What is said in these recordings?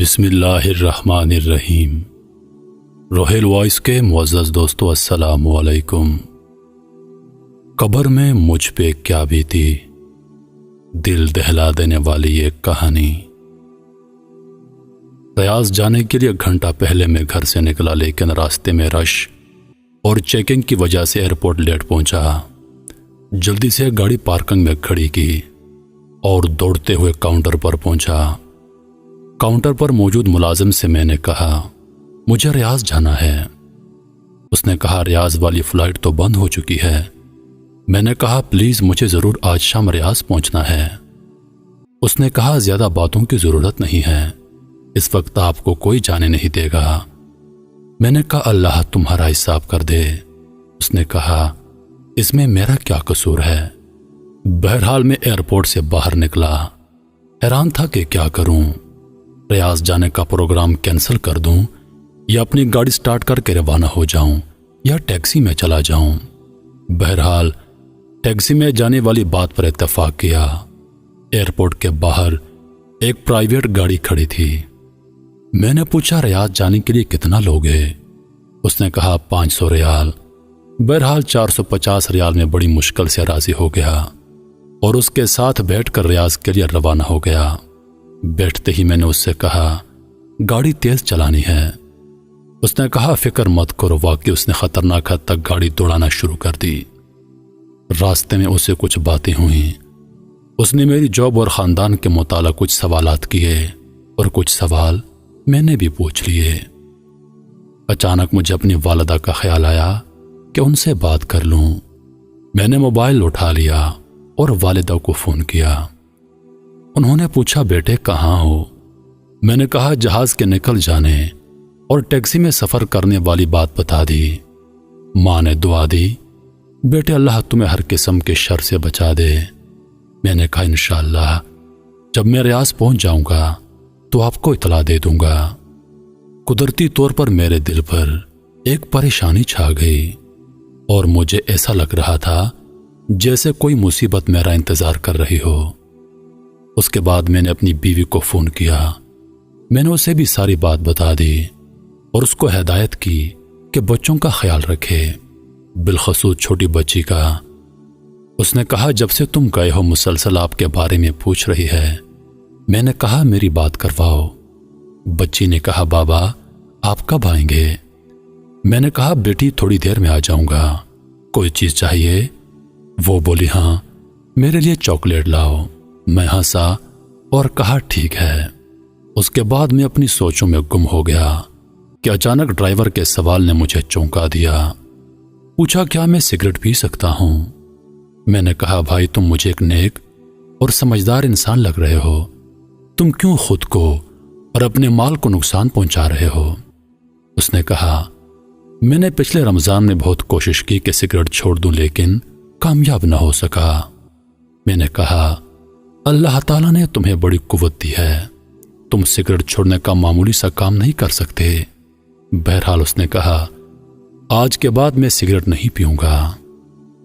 بسم اللہ الرحمن الرحیم۔ روحیل وائس کے معزز دوستو، السلام علیکم۔ قبر میں مجھ پہ کیا بیتی، دل دہلا دینے والی ایک کہانی۔ ریاض جانے کے لیے گھنٹہ پہلے میں گھر سے نکلا، لیکن راستے میں رش اور چیکنگ کی وجہ سے ایئرپورٹ لیٹ پہنچا۔ جلدی سے گاڑی پارکنگ میں کھڑی کی اور دوڑتے ہوئے کاؤنٹر پر پہنچا۔ کاؤنٹر پر موجود ملازم سے میں نے کہا، مجھے ریاض جانا ہے۔ اس نے کہا، ریاض والی فلائٹ تو بند ہو چکی ہے۔ میں نے کہا، پلیز مجھے ضرور آج شام ریاض پہنچنا ہے۔ اس نے کہا، زیادہ باتوں کی ضرورت نہیں ہے، اس وقت آپ کو کوئی جانے نہیں دے گا۔ میں نے کہا، اللہ تمہارا حساب کر دے۔ اس نے کہا، اس میں میرا کیا قصور ہے؟ بہرحال میں ایئرپورٹ سے باہر نکلا، حیران تھا کہ کیا کروں، ریاض جانے کا پروگرام کینسل کر دوں یا اپنی گاڑی سٹارٹ کر کے روانہ ہو جاؤں یا ٹیکسی میں چلا جاؤں۔ بہرحال ٹیکسی میں جانے والی بات پر اتفاق کیا۔ ایئرپورٹ کے باہر ایک پرائیویٹ گاڑی کھڑی تھی۔ میں نے پوچھا، ریاض جانے کے لیے کتنا لوگے؟ اس نے کہا، 500 ریال۔ بہرحال 450 ریال میں بڑی مشکل سے راضی ہو گیا اور اس کے ساتھ بیٹھ کر ریاض کے لیے روانہ ہو گیا۔ بیٹھتے ہی میں نے اس سے کہا، گاڑی تیز چلانی ہے۔ اس نے کہا، فکر مت کرو۔ واقعی اس نے خطرناک حد تک گاڑی دوڑانا شروع کر دی۔ راستے میں اسے کچھ باتیں ہوئیں۔ اس نے میری جاب اور خاندان کے متعلق کچھ سوالات کیے اور کچھ سوال میں نے بھی پوچھ لیے۔ اچانک مجھے اپنی والدہ کا خیال آیا کہ ان سے بات کر لوں۔ میں نے موبائل اٹھا لیا اور والدہ کو فون کیا۔ انہوں نے پوچھا، بیٹے کہاں ہو؟ میں نے کہا، جہاز کے نکل جانے اور ٹیکسی میں سفر کرنے والی بات بتا دی۔ ماں نے دعا دی، بیٹے اللہ تمہیں ہر قسم کے شر سے بچا دے۔ میں نے کہا، انشاءاللہ جب میں ریاض پہنچ جاؤں گا تو آپ کو اطلاع دے دوں گا۔ قدرتی طور پر میرے دل پر ایک پریشانی چھا گئی اور مجھے ایسا لگ رہا تھا جیسے کوئی مصیبت میرا انتظار کر رہی ہو۔ اس کے بعد میں نے اپنی بیوی کو فون کیا۔ میں نے اسے بھی ساری بات بتا دی اور اس کو ہدایت کی کہ بچوں کا خیال رکھے، بالخصوص چھوٹی بچی کا۔ اس نے کہا، جب سے تم گئے ہو مسلسل آپ کے بارے میں پوچھ رہی ہے۔ میں نے کہا، میری بات کرواؤ۔ بچی نے کہا، بابا آپ کب آئیں گے؟ میں نے کہا، بیٹی تھوڑی دیر میں آ جاؤں گا۔ کوئی چیز چاہیے؟ وہ بولی، ہاں میرے لیے چاکلیٹ لاؤ۔ میں ہنسا اور کہا، ٹھیک ہے۔ اس کے بعد میں اپنی سوچوں میں گم ہو گیا کہ اچانک ڈرائیور کے سوال نے مجھے چونکا دیا۔ پوچھا، کیا میں سگریٹ پی سکتا ہوں؟ میں نے کہا، بھائی تم مجھے ایک نیک اور سمجھدار انسان لگ رہے ہو، تم کیوں خود کو اور اپنے مال کو نقصان پہنچا رہے ہو؟ اس نے کہا، میں نے پچھلے رمضان میں بہت کوشش کی کہ سگریٹ چھوڑ دوں، لیکن کامیاب نہ ہو سکا۔ میں نے کہا، اللہ تعالیٰ نے تمہیں بڑی قوت دی ہے، تم سگریٹ چھوڑنے کا معمولی سا کام نہیں کر سکتے۔ بہرحال اس نے کہا، آج کے بعد میں سگریٹ نہیں پیوں گا۔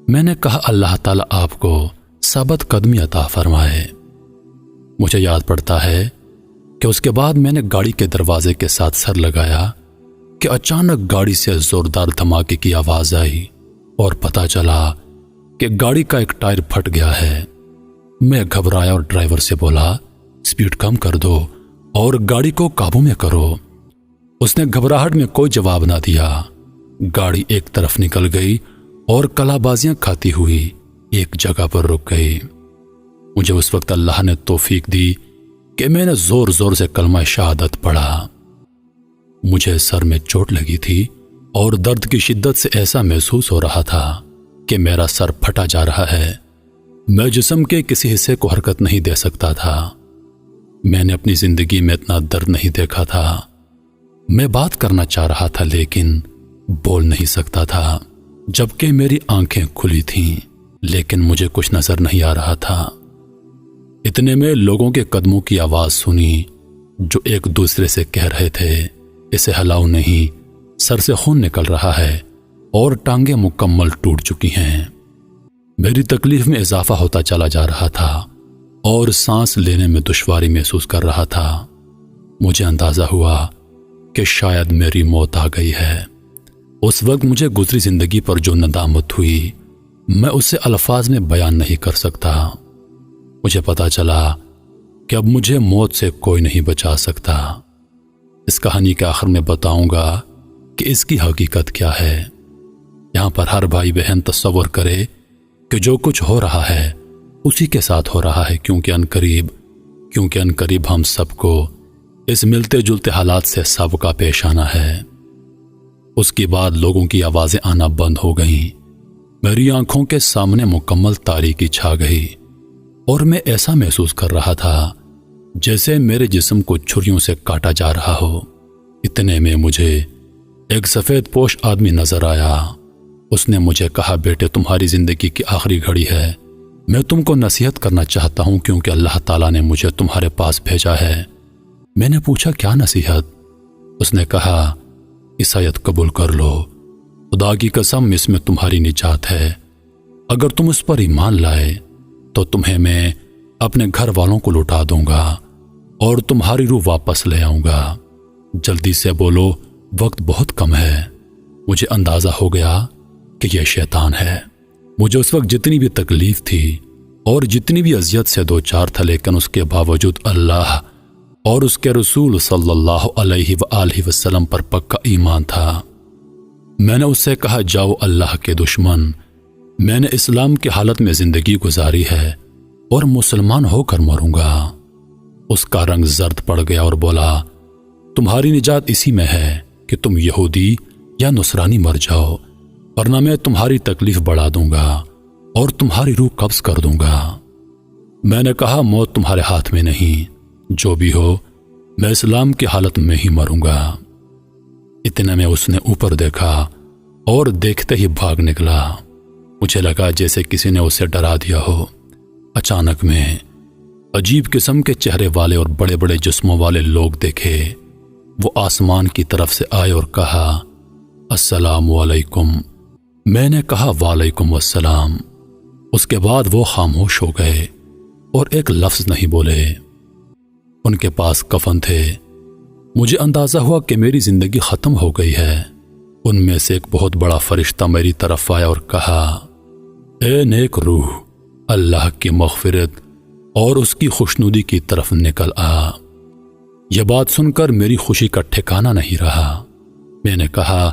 میں نے کہا، اللہ تعالیٰ آپ کو ثابت قدمی عطا فرمائے۔ مجھے یاد پڑتا ہے کہ اس کے بعد میں نے گاڑی کے دروازے کے ساتھ سر لگایا کہ اچانک گاڑی سے زوردار دھماکے کی آواز آئی اور پتہ چلا کہ گاڑی کا ایک ٹائر پھٹ گیا ہے۔ میں گھبرایا اور ڈرائیور سے بولا، سپیڈ کم کر دو اور گاڑی کو قابو میں کرو۔ اس نے گھبراہٹ میں کوئی جواب نہ دیا۔ گاڑی ایک طرف نکل گئی اور کلا بازیاں کھاتی ہوئی ایک جگہ پر رک گئی۔ مجھے اس وقت اللہ نے توفیق دی کہ میں نے زور زور سے کلمہ شہادت پڑھا۔ مجھے سر میں چوٹ لگی تھی اور درد کی شدت سے ایسا محسوس ہو رہا تھا کہ میرا سر پھٹا جا رہا ہے۔ میں جسم کے کسی حصے کو حرکت نہیں دے سکتا تھا۔ میں نے اپنی زندگی میں اتنا درد نہیں دیکھا تھا۔ میں بات کرنا چاہ رہا تھا لیکن بول نہیں سکتا تھا، جبکہ میری آنکھیں کھلی تھیں، لیکن مجھے کچھ نظر نہیں آ رہا تھا۔ اتنے میں لوگوں کے قدموں کی آواز سنی جو ایک دوسرے سے کہہ رہے تھے، اسے ہلاؤ نہیں، سر سے خون نکل رہا ہے اور ٹانگیں مکمل ٹوٹ چکی ہیں۔ میری تکلیف میں اضافہ ہوتا چلا جا رہا تھا اور سانس لینے میں دشواری محسوس کر رہا تھا۔ مجھے اندازہ ہوا کہ شاید میری موت آ گئی ہے۔ اس وقت مجھے گزری زندگی پر جو ندامت ہوئی میں اسے الفاظ میں بیان نہیں کر سکتا۔ مجھے پتا چلا کہ اب مجھے موت سے کوئی نہیں بچا سکتا۔ اس کہانی کے آخر میں بتاؤں گا کہ اس کی حقیقت کیا ہے۔ یہاں پر ہر بھائی بہن تصور کرے کہ جو کچھ ہو رہا ہے اسی کے ساتھ ہو رہا ہے، کیونکہ انقریب ہم سب کو اس ملتے جلتے حالات سے سابقہ پیش آنا ہے۔ اس کے بعد لوگوں کی آوازیں آنا بند ہو گئیں، میری آنکھوں کے سامنے مکمل تاریکی چھا گئی اور میں ایسا محسوس کر رہا تھا جیسے میرے جسم کو چھریوں سے کاٹا جا رہا ہو۔ اتنے میں مجھے ایک سفید پوش آدمی نظر آیا۔ اس نے مجھے کہا، بیٹے تمہاری زندگی کی آخری گھڑی ہے، میں تم کو نصیحت کرنا چاہتا ہوں کیونکہ اللہ تعالیٰ نے مجھے تمہارے پاس بھیجا ہے۔ میں نے پوچھا، کیا نصیحت؟ اس نے کہا، عیسائیت قبول کر لو، خدا کی قسم اس میں تمہاری نجات ہے۔ اگر تم اس پر ایمان لائے تو تمہیں میں اپنے گھر والوں کو لوٹا دوں گا اور تمہاری روح واپس لے آؤں گا۔ جلدی سے بولو، وقت بہت کم ہے۔ مجھے اندازہ ہو گیا کہ یہ شیطان ہے۔ مجھے اس وقت جتنی بھی تکلیف تھی اور جتنی بھی اذیت سے دوچار تھا، لیکن اس کے باوجود اللہ اور اس کے رسول صلی اللہ علیہ وآلہ وسلم پر پکا ایمان تھا۔ میں نے اس سے کہا، جاؤ اللہ کے دشمن، میں نے اسلام کی حالت میں زندگی گزاری ہے اور مسلمان ہو کر مروں گا۔ اس کا رنگ زرد پڑ گیا اور بولا، تمہاری نجات اسی میں ہے کہ تم یہودی یا نصرانی مر جاؤ، ورنہ میں تمہاری تکلیف بڑھا دوں گا اور تمہاری روح قبض کر دوں گا۔ میں نے کہا، موت تمہارے ہاتھ میں نہیں، جو بھی ہو میں اسلام کی حالت میں ہی مروں گا۔ اتنے میں اس نے اوپر دیکھا اور دیکھتے ہی بھاگ نکلا۔ مجھے لگا جیسے کسی نے اسے ڈرا دیا ہو۔ اچانک میں عجیب قسم کے چہرے والے اور بڑے بڑے جسموں والے لوگ دیکھے۔ وہ آسمان کی طرف سے آئے اور کہا، السلام علیکم۔ میں نے کہا، وعلیکم السلام۔ اس کے بعد وہ خاموش ہو گئے اور ایک لفظ نہیں بولے۔ ان کے پاس کفن تھے۔ مجھے اندازہ ہوا کہ میری زندگی ختم ہو گئی ہے۔ ان میں سے ایک بہت بڑا فرشتہ میری طرف آیا اور کہا، اے نیک روح، اللہ کی مغفرت اور اس کی خوشنودی کی طرف نکل آ۔ یہ بات سن کر میری خوشی کا ٹھکانہ نہیں رہا۔ میں نے کہا،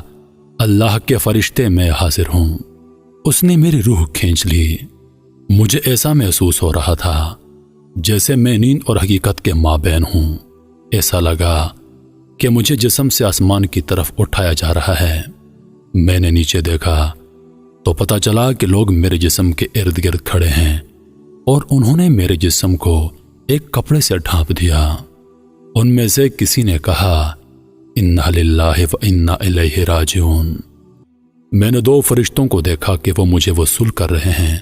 اللہ کے فرشتے، میں حاضر ہوں۔ اس نے میری روح کھینچ لی۔ مجھے ایسا محسوس ہو رہا تھا جیسے میں نیند اور حقیقت کے مابین ہوں۔ ایسا لگا کہ مجھے جسم سے آسمان کی طرف اٹھایا جا رہا ہے۔ میں نے نیچے دیکھا تو پتہ چلا کہ لوگ میرے جسم کے ارد گرد کھڑے ہیں اور انہوں نے میرے جسم کو ایک کپڑے سے ڈھانپ دیا۔ ان میں سے کسی نے کہا، انا للہ و انا الیہ راجعون۔ میں نے دو فرشتوں کو دیکھا کہ وہ مجھے وصول کر رہے ہیں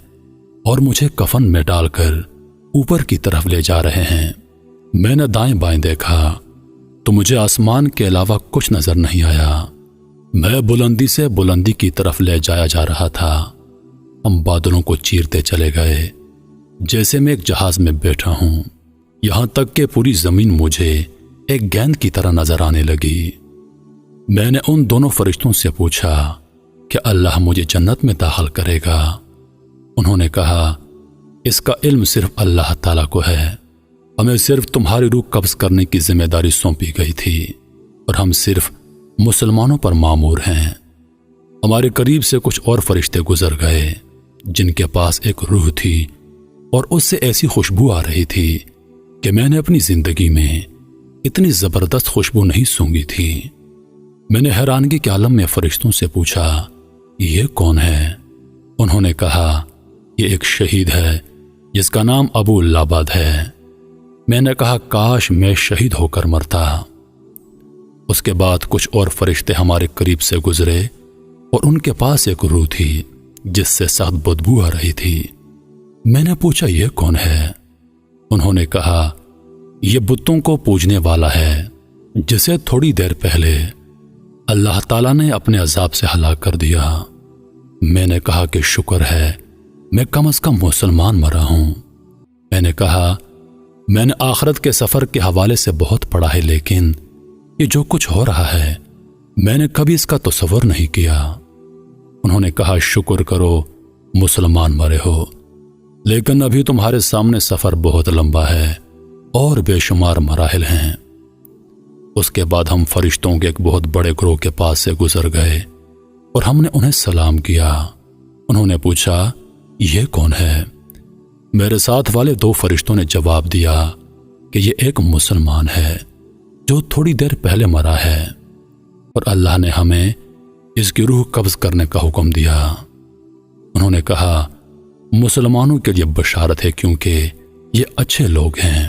اور مجھے کفن میں ڈال کر اوپر کی طرف لے جا رہے ہیں۔ میں نے دائیں بائیں دیکھا تو مجھے آسمان کے علاوہ کچھ نظر نہیں آیا۔ میں بلندی سے بلندی کی طرف لے جایا جا رہا تھا۔ ہم بادلوں کو چیرتے چلے گئے جیسے میں ایک جہاز میں بیٹھا ہوں، یہاں تک کہ پوری زمین مجھے ایک گیند کی طرح نظر آنے لگی۔ میں نے ان دونوں فرشتوں سے پوچھا کہ اللہ مجھے جنت میں داخل کرے گا؟ انہوں نے کہا، اس کا علم صرف اللہ تعالیٰ کو ہے، ہمیں صرف تمہاری روح قبض کرنے کی ذمہ داری سونپی گئی تھی اور ہم صرف مسلمانوں پر مامور ہیں۔ ہمارے قریب سے کچھ اور فرشتے گزر گئے جن کے پاس ایک روح تھی اور اس سے ایسی خوشبو آ رہی تھی کہ میں نے اپنی زندگی میں اتنی زبردست خوشبو نہیں سونگھی تھی۔ میں نے حیرانگی کے عالم میں فرشتوں سے پوچھا، یہ کون ہے؟ انہوں نے کہا، یہ ایک شہید ہے جس کا نام ابو لاباد ہے۔ میں نے کہا، کاش میں شہید ہو کر مرتا۔ اس کے بعد کچھ اور فرشتے ہمارے قریب سے گزرے اور ان کے پاس ایک روح تھی جس سے سخت بدبو آ رہی تھی۔ میں نے پوچھا، یہ کون ہے؟ انہوں نے کہا، یہ بتوں کو پوجنے والا ہے جسے تھوڑی دیر پہلے اللہ تعالیٰ نے اپنے عذاب سے ہلاک کر دیا۔ میں نے کہا کہ شکر ہے میں کم از کم مسلمان مرا ہوں۔ میں نے کہا، میں نے آخرت کے سفر کے حوالے سے بہت پڑھا ہے، لیکن یہ جو کچھ ہو رہا ہے میں نے کبھی اس کا تصور نہیں کیا۔ انہوں نے کہا، شکر کرو مسلمان مرے ہو، لیکن ابھی تمہارے سامنے سفر بہت لمبا ہے اور بے شمار مراحل ہیں۔ اس کے بعد ہم فرشتوں کے ایک بہت بڑے گروہ کے پاس سے گزر گئے اور ہم نے انہیں سلام کیا۔ انہوں نے پوچھا، یہ کون ہے؟ میرے ساتھ والے 2 فرشتوں نے جواب دیا کہ یہ ایک مسلمان ہے جو تھوڑی دیر پہلے مرا ہے، اور اللہ نے ہمیں اس کی روح قبض کرنے کا حکم دیا۔ انہوں نے کہا، مسلمانوں کے لیے بشارت ہے کیونکہ یہ اچھے لوگ ہیں۔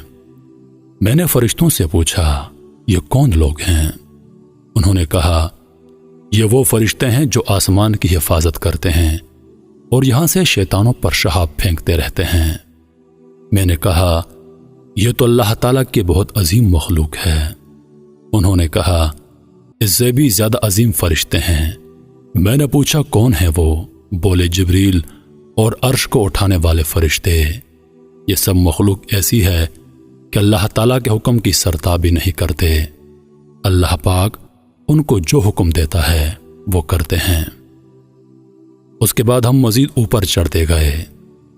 میں نے فرشتوں سے پوچھا، یہ کون لوگ ہیں؟ انہوں نے کہا، یہ وہ فرشتے ہیں جو آسمان کی حفاظت کرتے ہیں اور یہاں سے شیطانوں پر شہاب پھینکتے رہتے ہیں۔ میں نے کہا، یہ تو اللہ تعالیٰ کی بہت عظیم مخلوق ہے۔ انہوں نے کہا، اس سے بھی زیادہ عظیم فرشتے ہیں۔ میں نے پوچھا، کون ہے وہ؟ بولے، جبریل اور عرش کو اٹھانے والے فرشتے۔ یہ سب مخلوق ایسی ہے کہ اللہ تعالیٰ کے حکم کی سرتابی نہیں کرتے۔ اللہ پاک ان کو جو حکم دیتا ہے وہ کرتے ہیں۔ اس کے بعد ہم مزید اوپر چڑھتے گئے،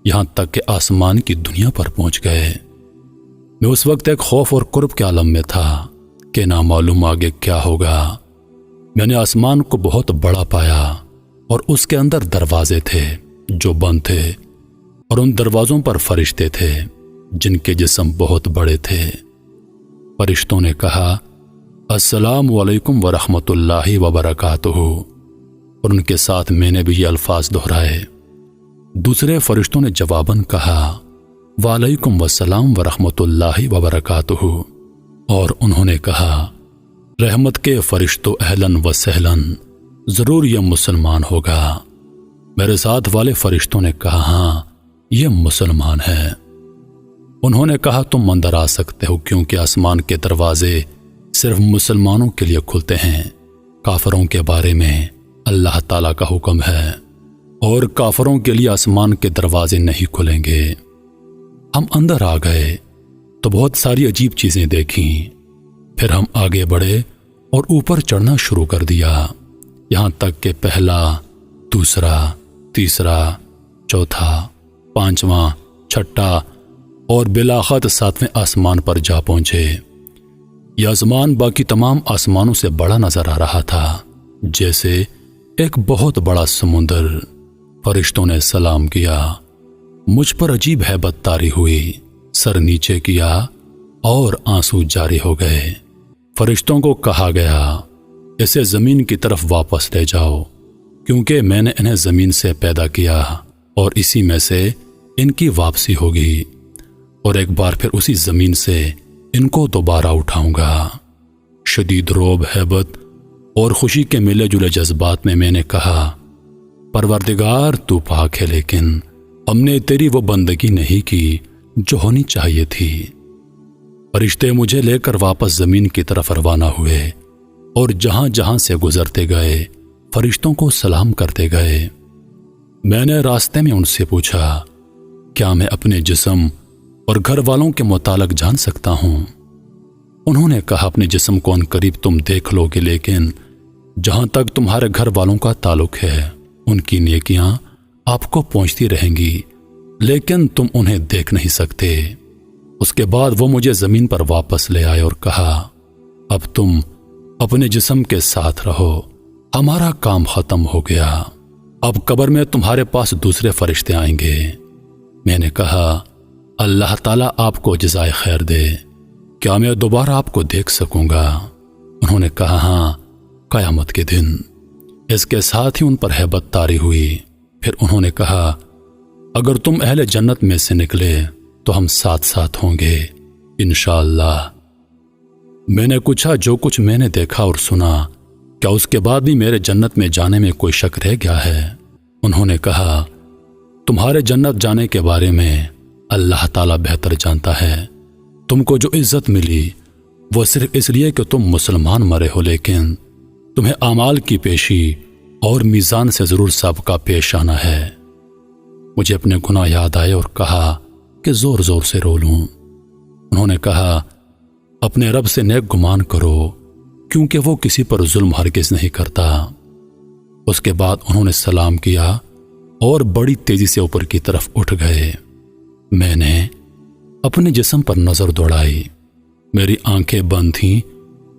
یہاں تک کہ آسمان کی دنیا پر پہنچ گئے۔ میں اس وقت ایک خوف اور قرب کے عالم میں تھا کہ نہ معلوم آگے کیا ہوگا۔ میں نے آسمان کو بہت بڑا پایا اور اس کے اندر دروازے تھے جو بند تھے، اور ان دروازوں پر فرشتے تھے جن کے جسم بہت بڑے تھے۔ فرشتوں نے کہا، السلام علیکم ورحمۃ اللہ وبرکاتہ، اور ان کے ساتھ میں نے بھی یہ الفاظ دہرائے۔ دوسرے فرشتوں نے جواباً کہا، وعلیکم السلام ورحمۃ اللہ وبرکاتہ، اور انہوں نے کہا، رحمت کے فرشتوں اہلاً و سہلاً، ضرور یہ مسلمان ہوگا۔ میرے ساتھ والے فرشتوں نے کہا، ہاں یہ مسلمان ہے۔ انہوں نے کہا، تم اندر آ سکتے ہو کیونکہ آسمان کے دروازے صرف مسلمانوں کے لیے کھلتے ہیں۔ کافروں کے بارے میں اللہ تعالیٰ کا حکم ہے، اور کافروں کے لیے آسمان کے دروازے نہیں کھلیں گے۔ ہم اندر آ گئے تو بہت ساری عجیب چیزیں دیکھیں۔ پھر ہم آگے بڑھے اور اوپر چڑھنا شروع کر دیا، یہاں تک کہ پہلا، دوسرا، تیسرا، چوتھا، پانچواں، چھٹا اور بلاخت 7ویں آسمان پر جا پہنچے۔ یہ آسمان باقی تمام آسمانوں سے بڑا نظر آ رہا تھا، جیسے ایک بہت بڑا سمندر۔ فرشتوں نے سلام کیا، مجھ پر عجیب ہیبت طاری ہوئی، سر نیچے کیا اور آنسو جاری ہو گئے۔ فرشتوں کو کہا گیا، اسے زمین کی طرف واپس لے جاؤ، کیونکہ میں نے انہیں زمین سے پیدا کیا اور اسی میں سے ان کی واپسی ہوگی، اور ایک بار پھر اسی زمین سے ان کو دوبارہ اٹھاؤں گا۔ شدید رعب، ہیبت اور خوشی کے ملے جلے جذبات میں نے کہا، پروردگار تو پاک ہے، لیکن ہم نے تیری وہ بندگی نہیں کی جو ہونی چاہیے تھی۔ فرشتے مجھے لے کر واپس زمین کی طرف روانہ ہوئے، اور جہاں جہاں سے گزرتے گئے فرشتوں کو سلام کرتے گئے۔ میں نے راستے میں ان سے پوچھا، کیا میں اپنے جسم اور گھر والوں کے متعلق جان سکتا ہوں؟ انہوں نے کہا، اپنے جسم کو ان قریب تم دیکھ لو گے، لیکن جہاں تک تمہارے گھر والوں کا تعلق ہے ان کی نیکیاں آپ کو پہنچتی رہیں گی، لیکن تم انہیں دیکھ نہیں سکتے۔ اس کے بعد وہ مجھے زمین پر واپس لے آئے اور کہا، اب تم اپنے جسم کے ساتھ رہو، ہمارا کام ختم ہو گیا، اب قبر میں تمہارے پاس دوسرے فرشتے آئیں گے۔ میں نے کہا، اللہ تعالیٰ آپ کو جزائے خیر دے، کیا میں دوبارہ آپ کو دیکھ سکوں گا؟ انہوں نے کہا، ہاں، قیامت کے دن۔ اس کے ساتھ ہی ان پر ہیبت طاری ہوئی۔ پھر انہوں نے کہا، اگر تم اہل جنت میں سے نکلے تو ہم ساتھ ساتھ ہوں گے انشاءاللہ۔ میں نے پوچھا، جو کچھ میں نے دیکھا اور سنا، کیا اس کے بعد بھی میرے جنت میں جانے میں کوئی شک رہ گیا ہے؟ انہوں نے کہا، تمہارے جنت جانے کے بارے میں اللہ تعالیٰ بہتر جانتا ہے۔ تم کو جو عزت ملی وہ صرف اس لیے کہ تم مسلمان مرے ہو، لیکن تمہیں اعمال کی پیشی اور میزان سے ضرور سابقہ پیش آنا ہے۔ مجھے اپنے گناہ یاد آئے اور کہا کہ زور زور سے رو لوں۔ انہوں نے کہا، اپنے رب سے نیک گمان کرو کیونکہ وہ کسی پر ظلم ہرگز نہیں کرتا۔ اس کے بعد انہوں نے سلام کیا اور بڑی تیزی سے اوپر کی طرف اٹھ گئے۔ میں نے اپنے جسم پر نظر دوڑائی، میری آنکھیں بند تھیں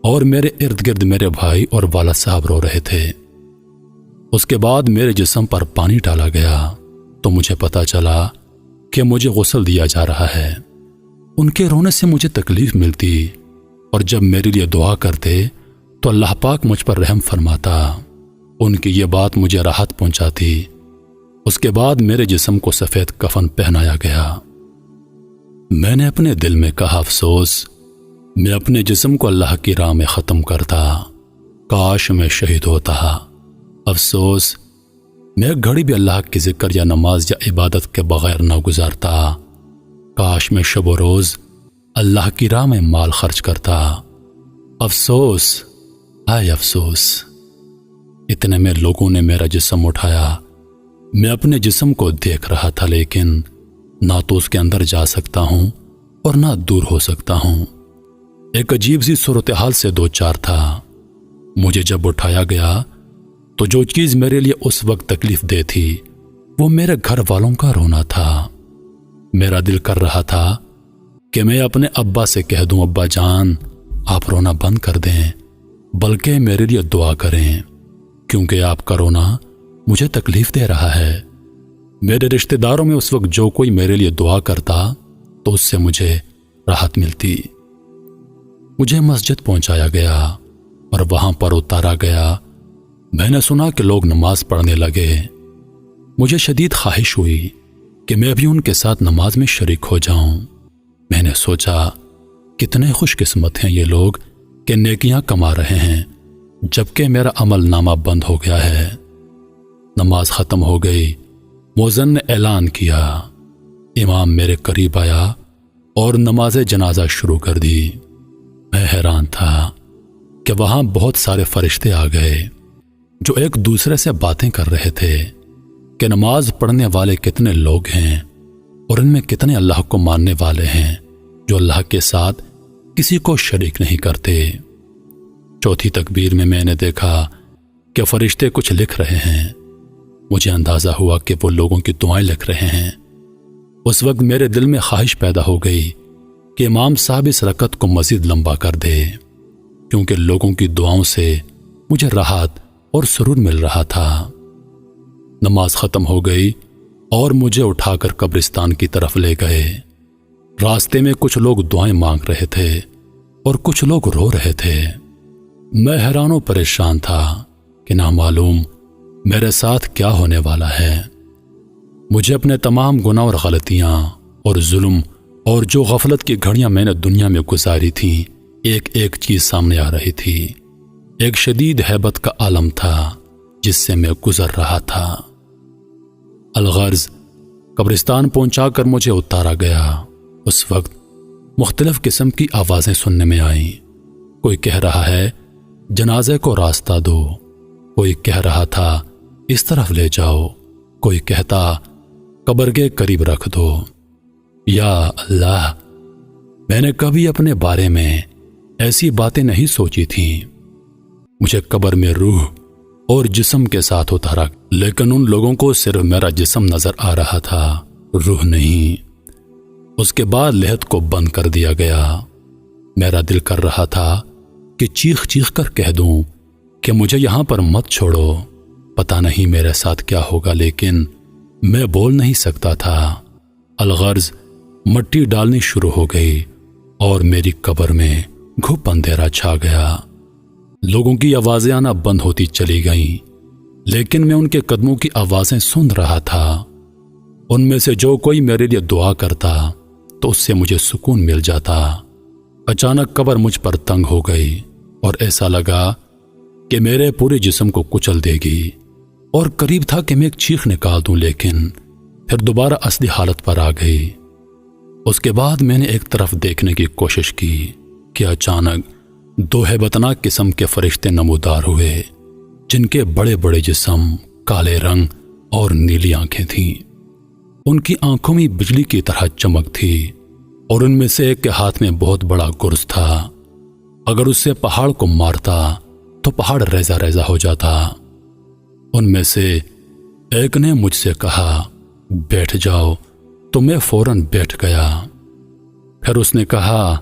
اور میرے ارد گرد میرے بھائی اور والد صاحب رو رہے تھے۔ اس کے بعد میرے جسم پر پانی ڈالا گیا تو مجھے پتا چلا کہ مجھے غسل دیا جا رہا ہے۔ ان کے رونے سے مجھے تکلیف ملتی اور جب میرے لیے دعا کرتے تو اللہ پاک مجھ پر رحم فرماتا۔ ان کی یہ بات مجھے راحت پہنچاتی۔ اس کے بعد میرے جسم کو سفید کفن پہنایا گیا۔ میں نے اپنے دل میں کہا، افسوس، میں اپنے جسم کو اللہ کی راہ میں ختم کرتا، کاش میں شہید ہوتا۔ افسوس، میں ایک گھڑی بھی اللہ کی ذکر یا نماز یا عبادت کے بغیر نہ گزارتا، کاش میں شب و روز اللہ کی راہ میں مال خرچ کرتا۔ افسوس، ہائے افسوس۔ اتنے میں لوگوں نے میرا جسم اٹھایا۔ میں اپنے جسم کو دیکھ رہا تھا لیکن نہ تو اس کے اندر جا سکتا ہوں اور نہ دور ہو سکتا ہوں۔ ایک عجیب سی صورتحال سے دو چار تھا۔ مجھے جب اٹھایا گیا تو جو چیز میرے لیے اس وقت تکلیف دہ تھی وہ میرے گھر والوں کا رونا تھا۔ میرا دل کر رہا تھا کہ میں اپنے ابا سے کہہ دوں، ابا جان آپ رونا بند کر دیں، بلکہ میرے لیے دعا کریں کیونکہ آپ کا رونا مجھے تکلیف دے رہا ہے۔ میرے رشتہ داروں میں اس وقت جو کوئی میرے لیے دعا کرتا تو اس سے مجھے راحت ملتی۔ مجھے مسجد پہنچایا گیا اور وہاں پر اتارا گیا۔ میں نے سنا کہ لوگ نماز پڑھنے لگے۔ مجھے شدید خواہش ہوئی کہ میں بھی ان کے ساتھ نماز میں شریک ہو جاؤں۔ میں نے سوچا، کتنے خوش قسمت ہیں یہ لوگ کہ نیکیاں کما رہے ہیں جبکہ میرا عمل نامہ بند ہو گیا ہے۔ نماز ختم ہو گئی۔ مؤذن نے اعلان کیا۔ امام میرے قریب آیا اور نماز جنازہ شروع کر دی۔ میں حیران تھا کہ وہاں بہت سارے فرشتے آ گئے جو ایک دوسرے سے باتیں کر رہے تھے کہ نماز پڑھنے والے کتنے لوگ ہیں اور ان میں کتنے اللہ کو ماننے والے ہیں جو اللہ کے ساتھ کسی کو شریک نہیں کرتے۔ چوتھی تکبیر میں نے دیکھا کہ فرشتے کچھ لکھ رہے ہیں۔ مجھے اندازہ ہوا کہ وہ لوگوں کی دعائیں لکھ رہے ہیں۔ اس وقت میرے دل میں خواہش پیدا ہو گئی کہ امام صاحب اس رکعت کو مزید لمبا کر دے، کیونکہ لوگوں کی دعاؤں سے مجھے راحت اور سرور مل رہا تھا۔ نماز ختم ہو گئی اور مجھے اٹھا کر قبرستان کی طرف لے گئے۔ راستے میں کچھ لوگ دعائیں مانگ رہے تھے اور کچھ لوگ رو رہے تھے۔ میں حیران و پریشان تھا کہ نہ معلوم میرے ساتھ کیا ہونے والا ہے۔ مجھے اپنے تمام گناہ اور غلطیاں اور ظلم اور جو غفلت کی گھڑیاں میں نے دنیا میں گزاری تھیں ایک ایک چیز سامنے آ رہی تھی۔ ایک شدید ہیبت کا عالم تھا جس سے میں گزر رہا تھا۔ الغرض قبرستان پہنچا کر مجھے اتارا گیا۔ اس وقت مختلف قسم کی آوازیں سننے میں آئیں۔ کوئی کہہ رہا ہے جنازے کو راستہ دو، کوئی کہہ رہا تھا اس طرف لے جاؤ، کوئی کہتا قبر کے قریب رکھ دو۔ یا اللہ، میں نے کبھی اپنے بارے میں ایسی باتیں نہیں سوچی تھیں۔ مجھے قبر میں روح اور جسم کے ساتھ اتارا، لیکن ان لوگوں کو صرف میرا جسم نظر آ رہا تھا، روح نہیں۔ اس کے بعد لحد کو بند کر دیا گیا۔ میرا دل کر رہا تھا کہ چیخ چیخ کر کہہ دوں کہ مجھے یہاں پر مت چھوڑو، پتہ نہیں میرے ساتھ کیا ہوگا، لیکن میں بول نہیں سکتا تھا۔ الغرض مٹی ڈالنی شروع ہو گئی اور میری قبر میں گھپ اندھیرا چھا گیا۔ لوگوں کی آوازیں آنا بند ہوتی چلی گئیں، لیکن میں ان کے قدموں کی آوازیں سن رہا تھا۔ ان میں سے جو کوئی میرے لیے دعا کرتا تو اس سے مجھے سکون مل جاتا۔ اچانک قبر مجھ پر تنگ ہو گئی اور ایسا لگا کہ میرے پورے جسم کو کچل دے گی، اور قریب تھا کہ میں ایک چیخ نکال دوں، لیکن پھر دوبارہ اصلی حالت پر آ گئی۔ اس کے بعد میں نے ایک طرف دیکھنے کی کوشش کی کہ اچانک دو ہیبتناک قسم کے فرشتے نمودار ہوئے جن کے بڑے بڑے جسم، کالے رنگ اور نیلی آنکھیں تھیں۔ ان کی آنکھوں میں بجلی کی طرح چمک تھی اور ان میں سے ایک کے ہاتھ میں بہت بڑا گرز تھا، اگر اس سے پہاڑ کو مارتا تو پہاڑ ریزہ ریزہ ہو جاتا۔ ان میں سے ایک نے مجھ سے کہا بیٹھ جاؤ، تو میں فوراً بیٹھ گیا۔ پھر اس نے کہا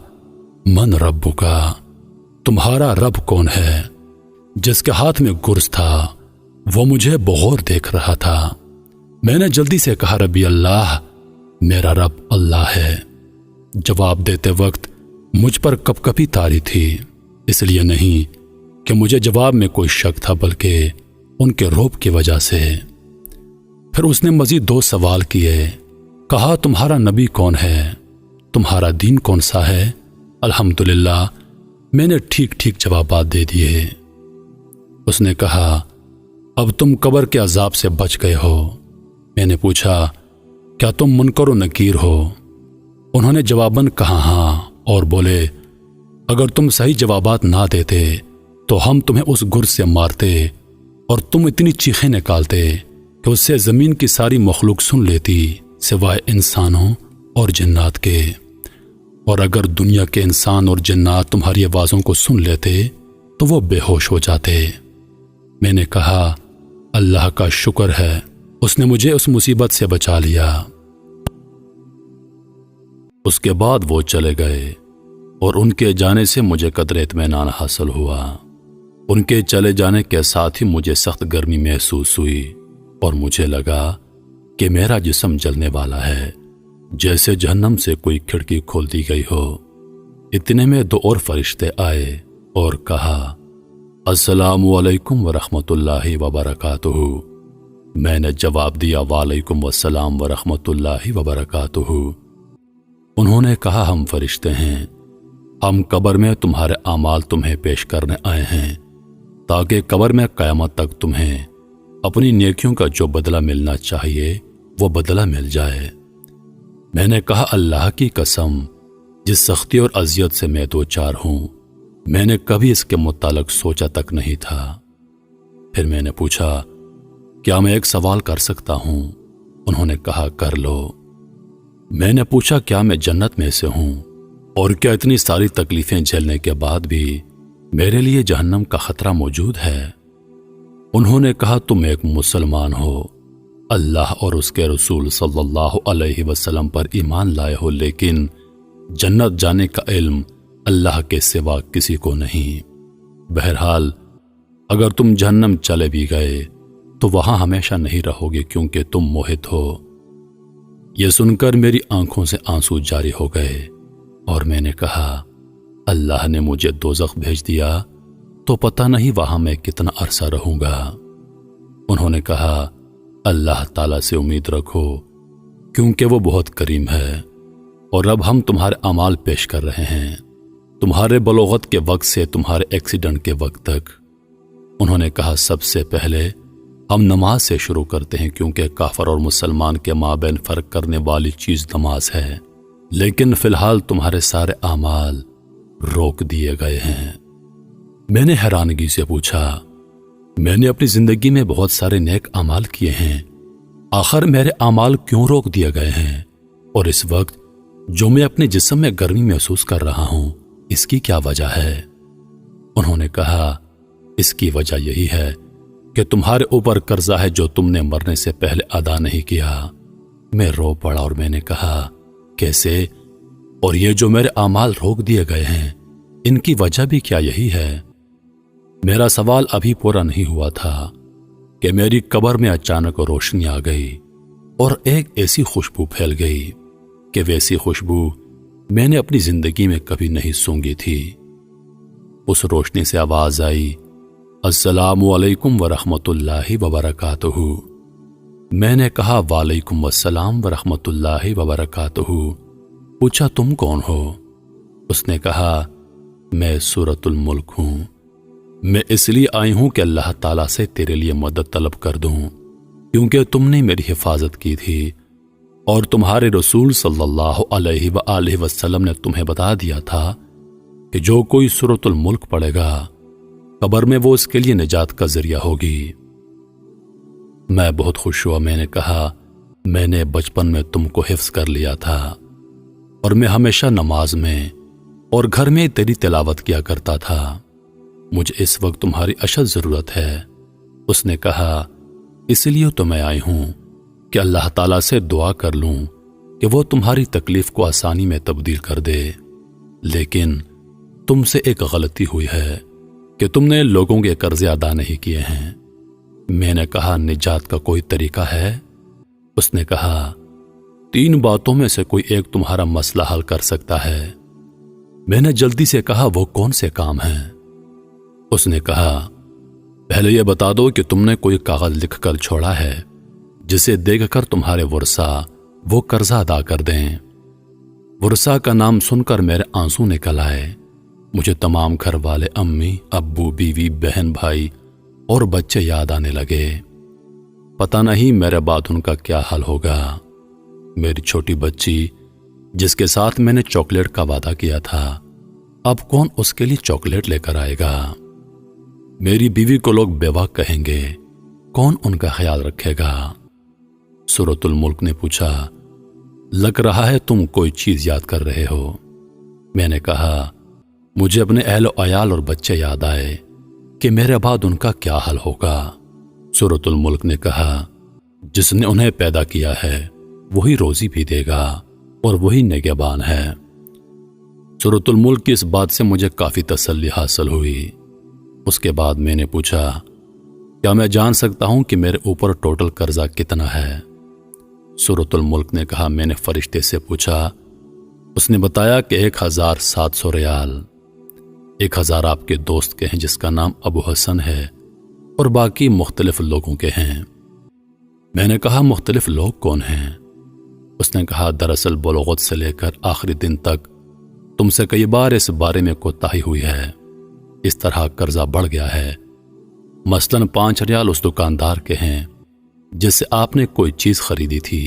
من ربکا، تمہارا رب کون ہے؟ جس کے ہاتھ میں گرز تھا وہ مجھے بغور دیکھ رہا تھا۔ میں نے جلدی سے کہا ربی اللہ، میرا رب اللہ ہے۔ جواب دیتے وقت مجھ پر کپ کپی طاری تھی، اس لیے نہیں کہ مجھے جواب میں کوئی شک تھا، بلکہ ان کے رعب کی وجہ سے۔ پھر اس نے مزید 2 سوال کیے، کہا تمہارا نبی کون ہے؟ تمہارا دین کون سا ہے؟ الحمدللہ میں نے ٹھیک ٹھیک جوابات دے دیے۔ اس نے کہا اب تم قبر کے عذاب سے بچ گئے ہو۔ میں نے پوچھا کیا تم منکر و نکیر ہو؟ انہوں نے جواباً کہا ہاں، اور بولے اگر تم صحیح جوابات نہ دیتے تو ہم تمہیں اس گرز سے مارتے اور تم اتنی چیخیں نکالتے کہ اس سے زمین کی ساری مخلوق سن لیتی سوائے انسانوں اور جنات کے، اور اگر دنیا کے انسان اور جنات تمہاری آوازوں کو سن لیتے تو وہ بے ہوش ہو جاتے۔ میں نے کہا اللہ کا شکر ہے، اس نے مجھے اس مصیبت سے بچا لیا۔ اس کے بعد وہ چلے گئے اور ان کے جانے سے مجھے قدر اطمینان حاصل ہوا۔ ان کے چلے جانے کے ساتھ ہی مجھے سخت گرمی محسوس ہوئی اور مجھے لگا کہ میرا جسم جلنے والا ہے، جیسے جہنم سے کوئی کھڑکی کھول دی گئی ہو۔ اتنے میں 2 اور فرشتے آئے اور کہا السلام علیکم ورحمۃ اللہ وبرکاتہ۔ میں نے جواب دیا وعلیکم السلام ورحمۃ اللہ وبرکاتہ۔ انہوں نے کہا ہم فرشتے ہیں، ہم قبر میں تمہارے اعمال تمہیں پیش کرنے آئے ہیں تاکہ قبر میں قیامت تک تمہیں اپنی نیکیوں کا جو بدلہ ملنا چاہیے وہ بدلہ مل جائے۔ میں نے کہا اللہ کی قسم، جس سختی اور اذیت سے میں 2-4 ہوں، میں نے کبھی اس کے متعلق سوچا تک نہیں تھا۔ پھر میں نے پوچھا کیا میں ایک سوال کر سکتا ہوں؟ انہوں نے کہا کر لو۔ میں نے پوچھا کیا میں جنت میں سے ہوں، اور کیا اتنی ساری تکلیفیں جھیلنے کے بعد بھی میرے لیے جہنم کا خطرہ موجود ہے؟ انہوں نے کہا تم ایک مسلمان ہو، اللہ اور اس کے رسول صلی اللہ علیہ وسلم پر ایمان لائے ہو، لیکن جنت جانے کا علم اللہ کے سوا کسی کو نہیں۔ بہرحال اگر تم جہنم چلے بھی گئے تو وہاں ہمیشہ نہیں رہو گے، کیونکہ تم موہت ہو۔ یہ سن کر میری آنکھوں سے آنسو جاری ہو گئے اور میں نے کہا اللہ نے مجھے دوزخ بھیج دیا تو پتہ نہیں وہاں میں کتنا عرصہ رہوں گا۔ انہوں نے کہا اللہ تعالیٰ سے امید رکھو، کیونکہ وہ بہت کریم ہے، اور اب ہم تمہارے اعمال پیش کر رہے ہیں، تمہارے بلوغت کے وقت سے تمہارے ایکسیڈنٹ کے وقت تک۔ انہوں نے کہا سب سے پہلے ہم نماز سے شروع کرتے ہیں، کیونکہ کافر اور مسلمان کے مابین فرق کرنے والی چیز نماز ہے، لیکن فی الحال تمہارے سارے اعمال روک دیے گئے ہیں۔ میں نے حیرانگی سے پوچھا میں نے اپنی زندگی میں بہت سارے نیک اعمال کیے ہیں، آخر میرے اعمال کیوں روک دیے گئے ہیں؟ اور اس وقت جو میں اپنے جسم میں گرمی محسوس کر رہا ہوں، اس کی کیا وجہ ہے؟ انہوں نے کہا اس کی وجہ یہی ہے کہ تمہارے اوپر قرضہ ہے جو تم نے مرنے سے پہلے ادا نہیں کیا۔ میں رو پڑا اور میں نے کہا کیسے؟ اور یہ جو میرے اعمال روک دیے گئے ہیں، ان کی وجہ بھی کیا یہی ہے؟ میرا سوال ابھی پورا نہیں ہوا تھا کہ میری قبر میں اچانک روشنی آ گئی اور ایک ایسی خوشبو پھیل گئی کہ ویسی خوشبو میں نے اپنی زندگی میں کبھی نہیں سونگھی تھی۔ اس روشنی سے آواز آئی السلام علیکم ورحمۃ اللہ وبرکاتہ۔ میں نے کہا وعلیکم السلام ورحمۃ اللہ وبرکاتہ۔ پوچھا تم کون ہو؟ اس نے کہا میں سورۃ الملک ہوں، میں اس لیے آئی ہوں کہ اللہ تعالیٰ سے تیرے لیے مدد طلب کر دوں، کیونکہ تم نے میری حفاظت کی تھی اور تمہارے رسول صلی اللہ علیہ وآلہ وسلم نے تمہیں بتا دیا تھا کہ جو کوئی سورۃ الملک پڑھے گا قبر میں وہ اس کے لیے نجات کا ذریعہ ہوگی۔ میں بہت خوش ہوا۔ میں نے کہا میں نے بچپن میں تم کو حفظ کر لیا تھا۔ اور میں ہمیشہ نماز میں اور گھر میں تیری تلاوت کیا کرتا تھا۔ مجھے اس وقت تمہاری اشد ضرورت ہے۔ اس نے کہا، اس لیے تو میں آئی ہوں کہ اللہ تعالیٰ سے دعا کر لوں کہ وہ تمہاری تکلیف کو آسانی میں تبدیل کر دے، لیکن تم سے ایک غلطی ہوئی ہے کہ تم نے لوگوں کے قرضے ادا نہیں کیے ہیں۔ میں نے کہا، نجات کا کوئی طریقہ ہے؟ اس نے کہا، 3 باتوں میں سے کوئی ایک تمہارا مسئلہ حل کر سکتا ہے۔ میں نے جلدی سے کہا، وہ کون سے کام ہیں؟ اس نے کہا، پہلے یہ بتا دو کہ تم نے کوئی کاغذ لکھ کر چھوڑا ہے جسے دیکھ کر تمہارے ورثہ وہ قرضہ ادا کر دیں۔ ورثہ کا نام سن کر میرے آنسو نکل آئے۔ مجھے تمام گھر والے، امی، ابو، بیوی، بہن، بھائی اور بچے یاد آنے لگے۔ پتہ نہیں میرے بعد ان کا کیا حال ہوگا۔ میری چھوٹی بچی جس کے ساتھ میں نے چاکلیٹ کا وعدہ کیا تھا، اب کون اس کے لیے چاکلیٹ لے کر آئے گا؟ میری بیوی کو لوگ بیوہ کہیں گے، کون ان کا خیال رکھے گا؟ سورۃ الملک نے پوچھا، لگ رہا ہے تم کوئی چیز یاد کر رہے ہو۔ میں نے کہا، مجھے اپنے اہل و عیال اور بچے یاد آئے کہ میرے بعد ان کا کیا حال ہوگا۔ سورۃ الملک نے کہا، جس نے انہیں پیدا کیا ہے وہی روزی بھی دے گا اور وہی نگہبان ہے۔ سورۃ الملک کی اس بات سے مجھے کافی تسلی حاصل ہوئی۔ اس کے بعد میں نے پوچھا، کیا میں جان سکتا ہوں کہ میرے اوپر ٹوٹل قرضہ کتنا ہے؟ سورۃ الملک نے کہا، میں نے فرشتے سے پوچھا۔ اس نے بتایا کہ 1700 ریال۔ 1000 آپ کے دوست کے ہیں جس کا نام ابو حسن ہے، اور باقی مختلف لوگوں کے ہیں۔ میں نے کہا، مختلف لوگ کون ہیں؟ اس نے کہا، دراصل بلوغت سے لے کر آخری دن تک تم سے کئی بار اس بارے میں کوتاہی ہوئی ہے، اس طرح قرضہ بڑھ گیا ہے۔ مثلاً 5 ریال اس دکاندار کے ہیں جس سے آپ نے کوئی چیز خریدی تھی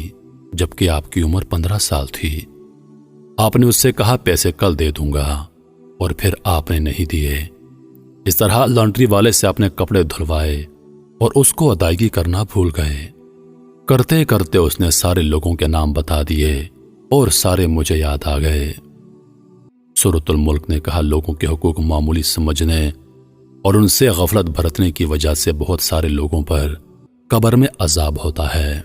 جبکہ آپ کی عمر 15 سال تھی۔ آپ نے اس سے کہا، پیسے کل دے دوں گا، اور پھر آپ نے نہیں دیے۔ اس طرح لانڈری والے سے آپ نے کپڑے دھلوائے اور اس کو ادائیگی کرنا بھول گئے۔ کرتے کرتے اس نے سارے لوگوں کے نام بتا دیے اور سارے مجھے یاد آ گئے۔ سورۃ الملک نے کہا، لوگوں کے حقوق معمولی سمجھنے اور ان سے غفلت برتنے کی وجہ سے بہت سارے لوگوں پر قبر میں عذاب ہوتا ہے۔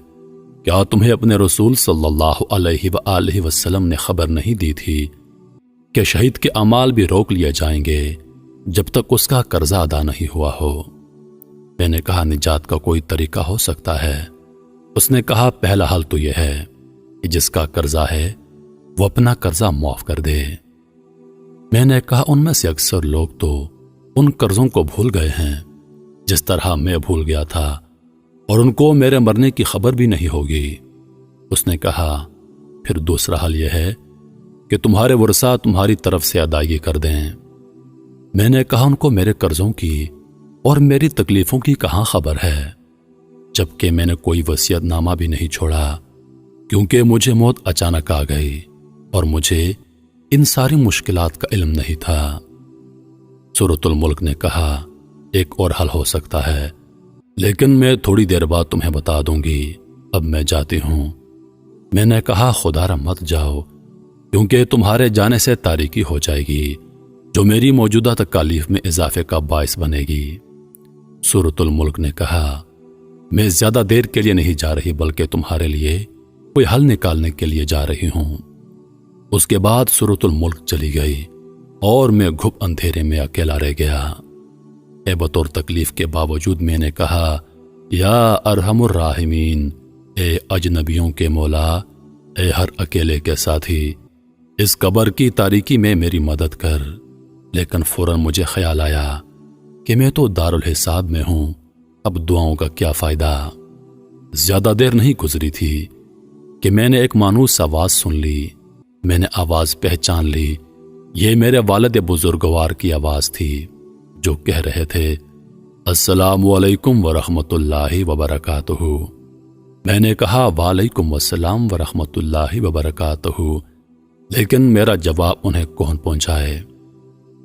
کیا تمہیں اپنے رسول صلی اللہ علیہ وآلہ وسلم نے خبر نہیں دی تھی کہ شہید کے اعمال بھی روک لیے جائیں گے جب تک اس کا قرضہ ادا نہیں ہوا ہو؟ میں نے کہا، نجات کا کوئی طریقہ ہو سکتا ہے؟ اس نے کہا، پہلا حل تو یہ ہے کہ جس کا قرضہ ہے وہ اپنا قرضہ معاف کر دے۔ میں نے کہا، ان میں سے اکثر لوگ تو ان قرضوں کو بھول گئے ہیں جس طرح میں بھول گیا تھا، اور ان کو میرے مرنے کی خبر بھی نہیں ہوگی۔ اس نے کہا، پھر دوسرا حل یہ ہے کہ تمہارے ورثہ تمہاری طرف سے ادائیگی کر دیں۔ میں نے کہا، ان کو میرے قرضوں کی اور میری تکلیفوں کی کہاں خبر ہے، جبکہ میں نے کوئی وصیت نامہ بھی نہیں چھوڑا، کیونکہ مجھے موت اچانک آ گئی اور مجھے ان ساری مشکلات کا علم نہیں تھا۔ سورۃ الملک نے کہا، ایک اور حل ہو سکتا ہے، لیکن میں تھوڑی دیر بعد تمہیں بتا دوں گی، اب میں جاتی ہوں۔ میں نے کہا، خدا را مت جاؤ، کیونکہ تمہارے جانے سے تاریکی ہو جائے گی جو میری موجودہ تکالیف میں اضافے کا باعث بنے گی۔ سورۃ الملک نے کہا، میں زیادہ دیر کے لیے نہیں جا رہی بلکہ تمہارے لیے کوئی حل نکالنے کے لیے جا رہی ہوں۔ اس کے بعد سورۃ الملک چلی گئی اور میں گھپ اندھیرے میں اکیلا رہ گیا۔ عیبت اور تکلیف کے باوجود میں نے کہا، یا ارحم الراحمین، اے اجنبیوں کے مولا، اے ہر اکیلے کے ساتھی، اس قبر کی تاریکی میں میری مدد کر۔ لیکن فوراً مجھے خیال آیا کہ میں تو دارالحساب میں ہوں، اب دعاؤں کا کیا فائدہ؟ زیادہ دیر نہیں گزری تھی کہ میں نے ایک مانوس آواز سن لی۔ میں نے آواز پہچان لی، یہ میرے والد بزرگوار کی آواز تھی جو کہہ رہے تھے، السلام علیکم ورحمۃ اللہ وبرکاتہ۔ میں نے کہا، وعلیکم السلام ورحمۃ اللہ وبرکاتہ، لیکن میرا جواب انہیں کون پہنچائے؟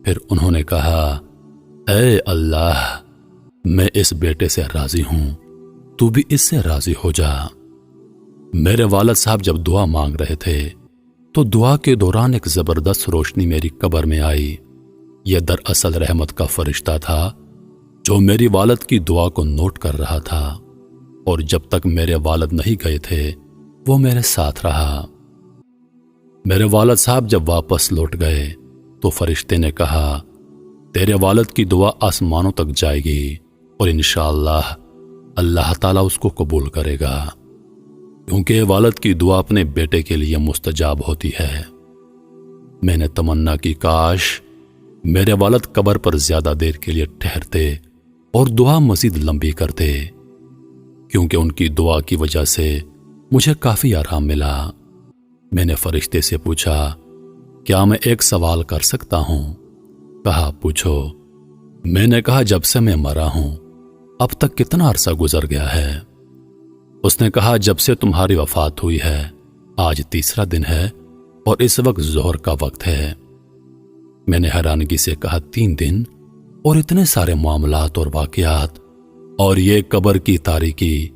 پھر انہوں نے کہا، اے اللہ، میں اس بیٹے سے راضی ہوں، تو بھی اس سے راضی ہو جا۔ میرے والد صاحب جب دعا مانگ رہے تھے تو دعا کے دوران ایک زبردست روشنی میری قبر میں آئی۔ یہ دراصل رحمت کا فرشتہ تھا جو میری والد کی دعا کو نوٹ کر رہا تھا، اور جب تک میرے والد نہیں گئے تھے وہ میرے ساتھ رہا۔ میرے والد صاحب جب واپس لوٹ گئے تو فرشتے نے کہا، تیرے والد کی دعا آسمانوں تک جائے گی اور انشاءاللہ اللہ تعالیٰ اس کو قبول کرے گا، کیونکہ والد کی دعا اپنے بیٹے کے لیے مستجاب ہوتی ہے۔ میں نے تمنا کی کاش میرے والد قبر پر زیادہ دیر کے لیے ٹھہرتے اور دعا مزید لمبی کرتے، کیونکہ ان کی دعا کی وجہ سے مجھے کافی آرام ملا۔ میں نے فرشتے سے پوچھا، کیا میں ایک سوال کر سکتا ہوں؟ کہا، پوچھو۔ میں نے کہا، جب سے میں مرا ہوں اب تک کتنا عرصہ گزر گیا ہے؟ اس نے کہا، جب سے تمہاری وفات ہوئی ہے آج تیسرا دن ہے اور اس وقت ظہر کا وقت ہے۔ میں نے حیرانگی سے کہا، 3 دن اور اتنے سارے معاملات اور واقعات اور یہ قبر کی تاریکی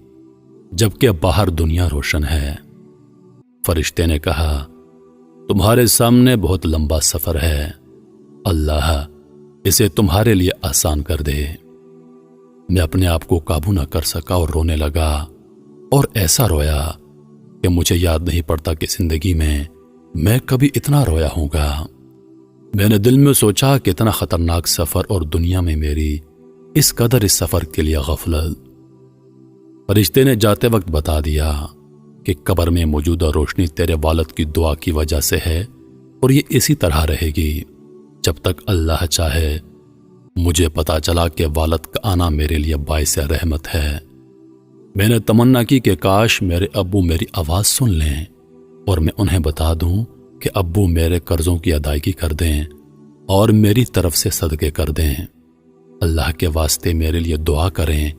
جبکہ باہر دنیا روشن ہے۔ فرشتے نے کہا، تمہارے سامنے بہت لمبا سفر ہے، اللہ اسے تمہارے لیے آسان کر دے۔ میں اپنے آپ کو قابو نہ کر سکا اور رونے لگا، اور ایسا رویا کہ مجھے یاد نہیں پڑتا کہ زندگی میں کبھی اتنا رویا ہوں گا۔ میں نے دل میں سوچا کہ اتنا خطرناک سفر اور دنیا میں میری اس قدر اس سفر کے لیے غفلت۔ فرشتے نے جاتے وقت بتا دیا کہ قبر میں موجودہ روشنی تیرے والد کی دعا کی وجہ سے ہے، اور یہ اسی طرح رہے گی جب تک اللہ چاہے۔ مجھے پتا چلا کہ والد کا آنا میرے لیے باعث رحمت ہے۔ میں نے تمنا کی کہ کاش میرے ابو میری آواز سن لیں اور میں انہیں بتا دوں کہ ابو میرے قرضوں کی ادائیگی کر دیں اور میری طرف سے صدقے کر دیں۔ اللہ کے واسطے میرے لیے دعا کریں،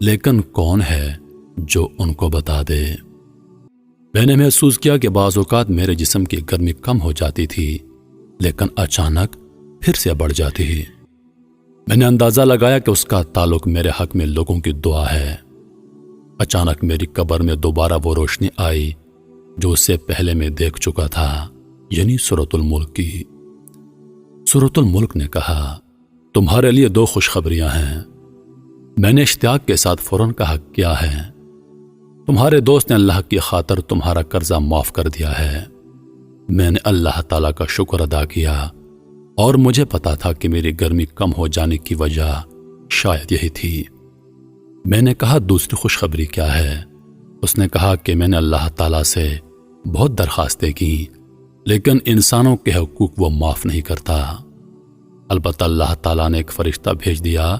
لیکن کون ہے جو ان کو بتا دے؟ میں نے محسوس کیا کہ بعض اوقات میرے جسم کی گرمی کم ہو جاتی تھی، لیکن اچانک پھر سے بڑھ جاتی۔ میں نے اندازہ لگایا کہ اس کا تعلق میرے حق میں لوگوں کی دعا ہے۔ اچانک میری قبر میں دوبارہ وہ روشنی آئی جو اس سے پہلے میں دیکھ چکا تھا، یعنی سورۃ الملک کی۔ سورۃ الملک نے کہا، تمہارے لیے 2 خوشخبریاں ہیں۔ میں نے اشتیاق کے ساتھ فوراً کہا، کیا ہے؟ تمہارے دوست نے اللہ کی خاطر تمہارا قرضہ معاف کر دیا ہے۔ میں نے اللہ تعالیٰ کا شکر ادا کیا، اور مجھے پتا تھا کہ میری گرمی کم ہو جانے کی وجہ شاید یہی تھی۔ میں نے کہا، دوسری خوشخبری کیا ہے؟ اس نے کہا کہ میں نے اللہ تعالیٰ سے بہت درخواستیں کی، لیکن انسانوں کے حقوق وہ معاف نہیں کرتا۔ البتہ اللہ تعالیٰ نے ایک فرشتہ بھیج دیا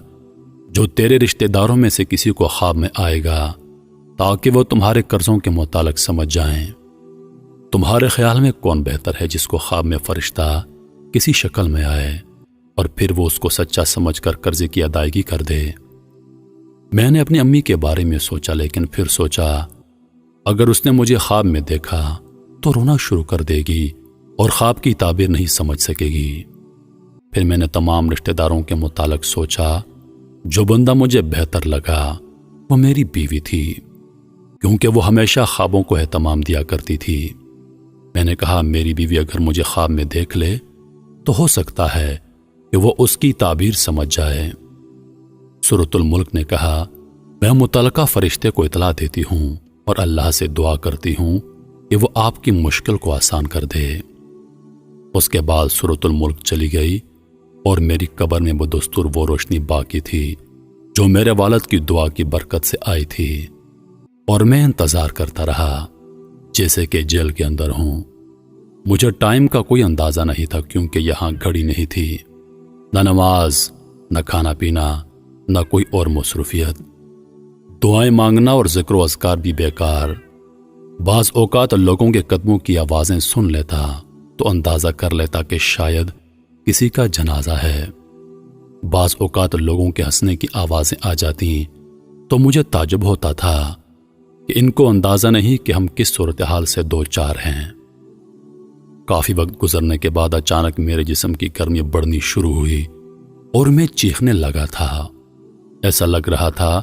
جو تیرے رشتہ داروں میں سے کسی کو خواب میں آئے گا تاکہ وہ تمہارے قرضوں کے متعلق سمجھ جائیں۔ تمہارے خیال میں کون بہتر ہے جس کو خواب میں فرشتہ کسی شکل میں آئے اور پھر وہ اس کو سچا سمجھ کر قرضے کی ادائیگی کر دے؟ میں نے اپنی امی کے بارے میں سوچا، لیکن پھر سوچا اگر اس نے مجھے خواب میں دیکھا تو رونا شروع کر دے گی اور خواب کی تعبیر نہیں سمجھ سکے گی۔ پھر میں نے تمام رشتہ داروں کے متعلق سوچا، جو بندہ مجھے بہتر لگا وہ میری بیوی تھی، کیونکہ وہ ہمیشہ خوابوں کو اہتمام دیا کرتی تھی۔ میں نے کہا، میری بیوی اگر مجھے خواب میں دیکھ لے تو ہو سکتا ہے کہ وہ اس کی تعبیر سمجھ جائے۔ سورۃ الملک نے کہا، میں متعلقہ فرشتے کو اطلاع دیتی ہوں اور اللہ سے دعا کرتی ہوں کہ وہ آپ کی مشکل کو آسان کر دے۔ اس کے بعد سورۃ الملک چلی گئی اور میری قبر میں بدستور وہ روشنی باقی تھی جو میرے والد کی دعا کی برکت سے آئی تھی، اور میں انتظار کرتا رہا جیسے کہ جیل کے اندر ہوں۔ مجھے ٹائم کا کوئی اندازہ نہیں تھا، کیونکہ یہاں گھڑی نہیں تھی، نہ نماز، نہ کھانا پینا، نہ کوئی اور مصروفیت۔ دعائیں مانگنا اور ذکر و اذکار بھی بیکار۔ بعض اوقات لوگوں کے قدموں کی آوازیں سن لیتا تو اندازہ کر لیتا کہ شاید کسی کا جنازہ ہے۔ بعض اوقات لوگوں کے ہنسنے کی آوازیں آ جاتی تو مجھے تعجب ہوتا تھا کہ ان کو اندازہ نہیں کہ ہم کس صورتحال سے دو چار ہیں۔ کافی وقت گزرنے کے بعد اچانک میرے جسم کی گرمی بڑھنی شروع ہوئی اور میں چیخنے لگا تھا۔ ایسا لگ رہا تھا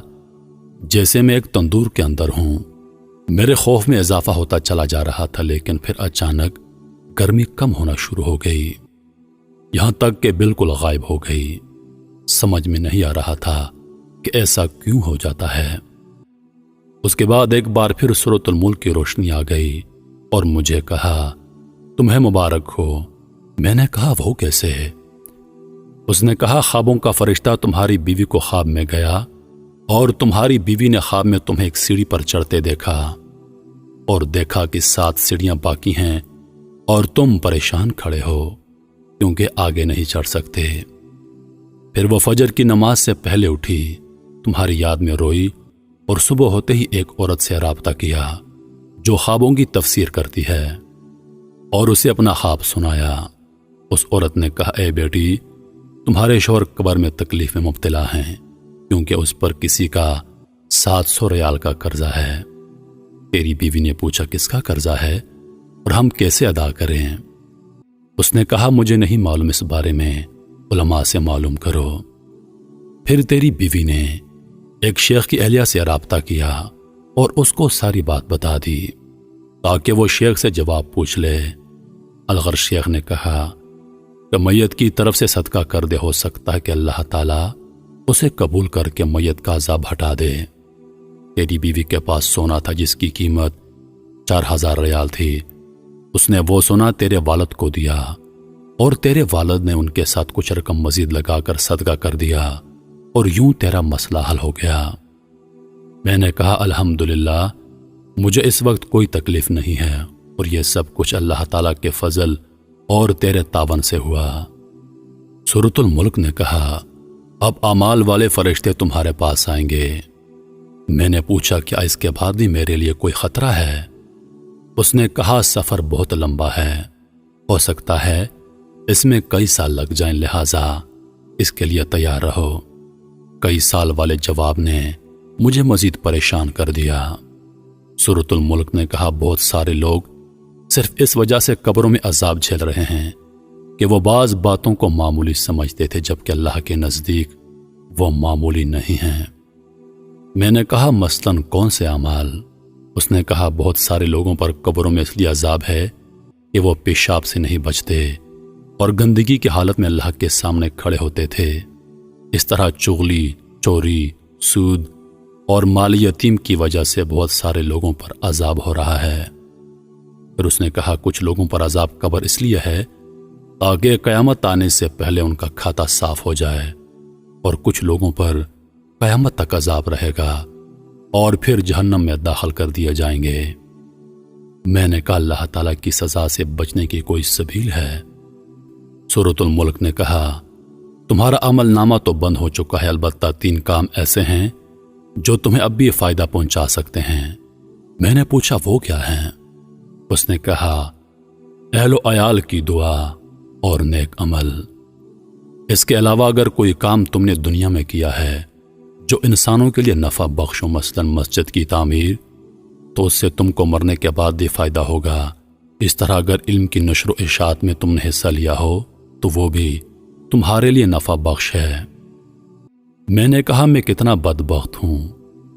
جیسے میں ایک تندور کے اندر ہوں۔ میرے خوف میں اضافہ ہوتا چلا جا رہا تھا، لیکن پھر اچانک گرمی کم ہونا شروع ہو گئی، یہاں تک کہ بالکل غائب ہو گئی۔ سمجھ میں نہیں آ رہا تھا کہ ایسا کیوں ہو جاتا ہے۔ اس کے بعد ایک بار پھر سورۃ الملک کی روشنی آ گئی اور مجھے کہا، تمہیں مبارک ہو۔ میں نے کہا، وہ کیسے ہے؟ اس نے کہا، خوابوں کا فرشتہ تمہاری بیوی کو خواب میں گیا اور تمہاری بیوی نے خواب میں تمہیں ایک سیڑھی پر چڑھتے دیکھا اور دیکھا کہ 7 سیڑھیاں باقی ہیں اور تم پریشان کھڑے ہو کیونکہ آگے نہیں چڑھ سکتے۔ پھر وہ فجر کی نماز سے پہلے اٹھی، تمہاری یاد میں روئی اور صبح ہوتے ہی ایک عورت سے رابطہ کیا جو خوابوں کی تفسیر کرتی ہے اور اسے اپنا خواب سنایا۔ اس عورت نے کہا، اے بیٹی، تمہارے شوہر قبر میں تکلیف میں مبتلا ہیں کیونکہ اس پر کسی کا 700 ریال کا قرضہ ہے۔ تیری بیوی نے پوچھا، کس کا قرضہ ہے اور ہم کیسے ادا کریں؟ اس نے کہا، مجھے نہیں معلوم، اس بارے میں علماء سے معلوم کرو۔ پھر تیری بیوی نے ایک شیخ کی اہلیہ سے رابطہ کیا اور اس کو ساری بات بتا دی تاکہ وہ شیخ سے جواب پوچھ لے۔ الغر شیخ نے کہا کہ میت کی طرف سے صدقہ کر دے، ہو سکتا ہے کہ اللہ تعالیٰ اسے قبول کر کے میت کا عذاب ہٹا دے۔ تیری بیوی کے پاس سونا تھا جس کی قیمت 4000 ریال تھی۔ اس نے وہ سونا تیرے والد کو دیا اور تیرے والد نے ان کے ساتھ کچھ رقم مزید لگا کر صدقہ کر دیا اور یوں تیرا مسئلہ حل ہو گیا۔ میں نے کہا، الحمدللہ، مجھے اس وقت کوئی تکلیف نہیں ہے اور یہ سب کچھ اللہ تعالیٰ کے فضل اور تیرے تعاون سے ہوا۔ سورۃ الملک نے کہا، اب اعمال والے فرشتے تمہارے پاس آئیں گے۔ میں نے پوچھا، کیا اس کے بعد بھی میرے لیے کوئی خطرہ ہے؟ اس نے کہا، سفر بہت لمبا ہے، ہو سکتا ہے اس میں کئی سال لگ جائیں، لہٰذا اس کے لیے تیار رہو۔ کئی سال والے جواب نے مجھے مزید پریشان کر دیا۔ سورۃ الملک نے کہا، بہت سارے لوگ صرف اس وجہ سے قبروں میں عذاب جھیل رہے ہیں کہ وہ بعض باتوں کو معمولی سمجھتے تھے جبکہ اللہ کے نزدیک وہ معمولی نہیں ہیں۔ میں نے کہا، مثلاً کون سے اعمال؟ اس نے کہا، بہت سارے لوگوں پر قبروں میں اس لیے عذاب ہے کہ وہ پیشاب سے نہیں بچتے اور گندگی کی حالت میں اللہ کے سامنے کھڑے ہوتے تھے۔ اس طرح چغلی، چوری، سود اور مال یتیم کی وجہ سے بہت سارے لوگوں پر عذاب ہو رہا ہے۔ پھر اس نے کہا، کچھ لوگوں پر عذاب قبر اس لیے ہے تاکہ قیامت آنے سے پہلے ان کا کھاتا صاف ہو جائے، اور کچھ لوگوں پر قیامت تک عذاب رہے گا اور پھر جہنم میں داخل کر دیے جائیں گے۔ میں نے کہا، اللہ تعالیٰ کی سزا سے بچنے کی کوئی سبیل ہے؟ سورۃ الملک نے کہا، تمہارا عمل نامہ تو بند ہو چکا ہے، البتہ 3 کام ایسے ہیں جو تمہیں اب بھی فائدہ پہنچا سکتے ہیں۔ میں نے پوچھا، وہ کیا ہیں؟ اس نے کہا، اہل و عیال کی دعا اور نیک عمل۔ اس کے علاوہ اگر کوئی کام تم نے دنیا میں کیا ہے جو انسانوں کے لیے نفع بخش ہو، مثلاً مسجد کی تعمیر، تو اس سے تم کو مرنے کے بعد بھی فائدہ ہوگا۔ اس طرح اگر علم کی نشر و اشاعت میں تم نے حصہ لیا ہو تو وہ بھی تمہارے لیے نفع بخش ہے۔ میں نے کہا، میں کتنا بدبخت ہوں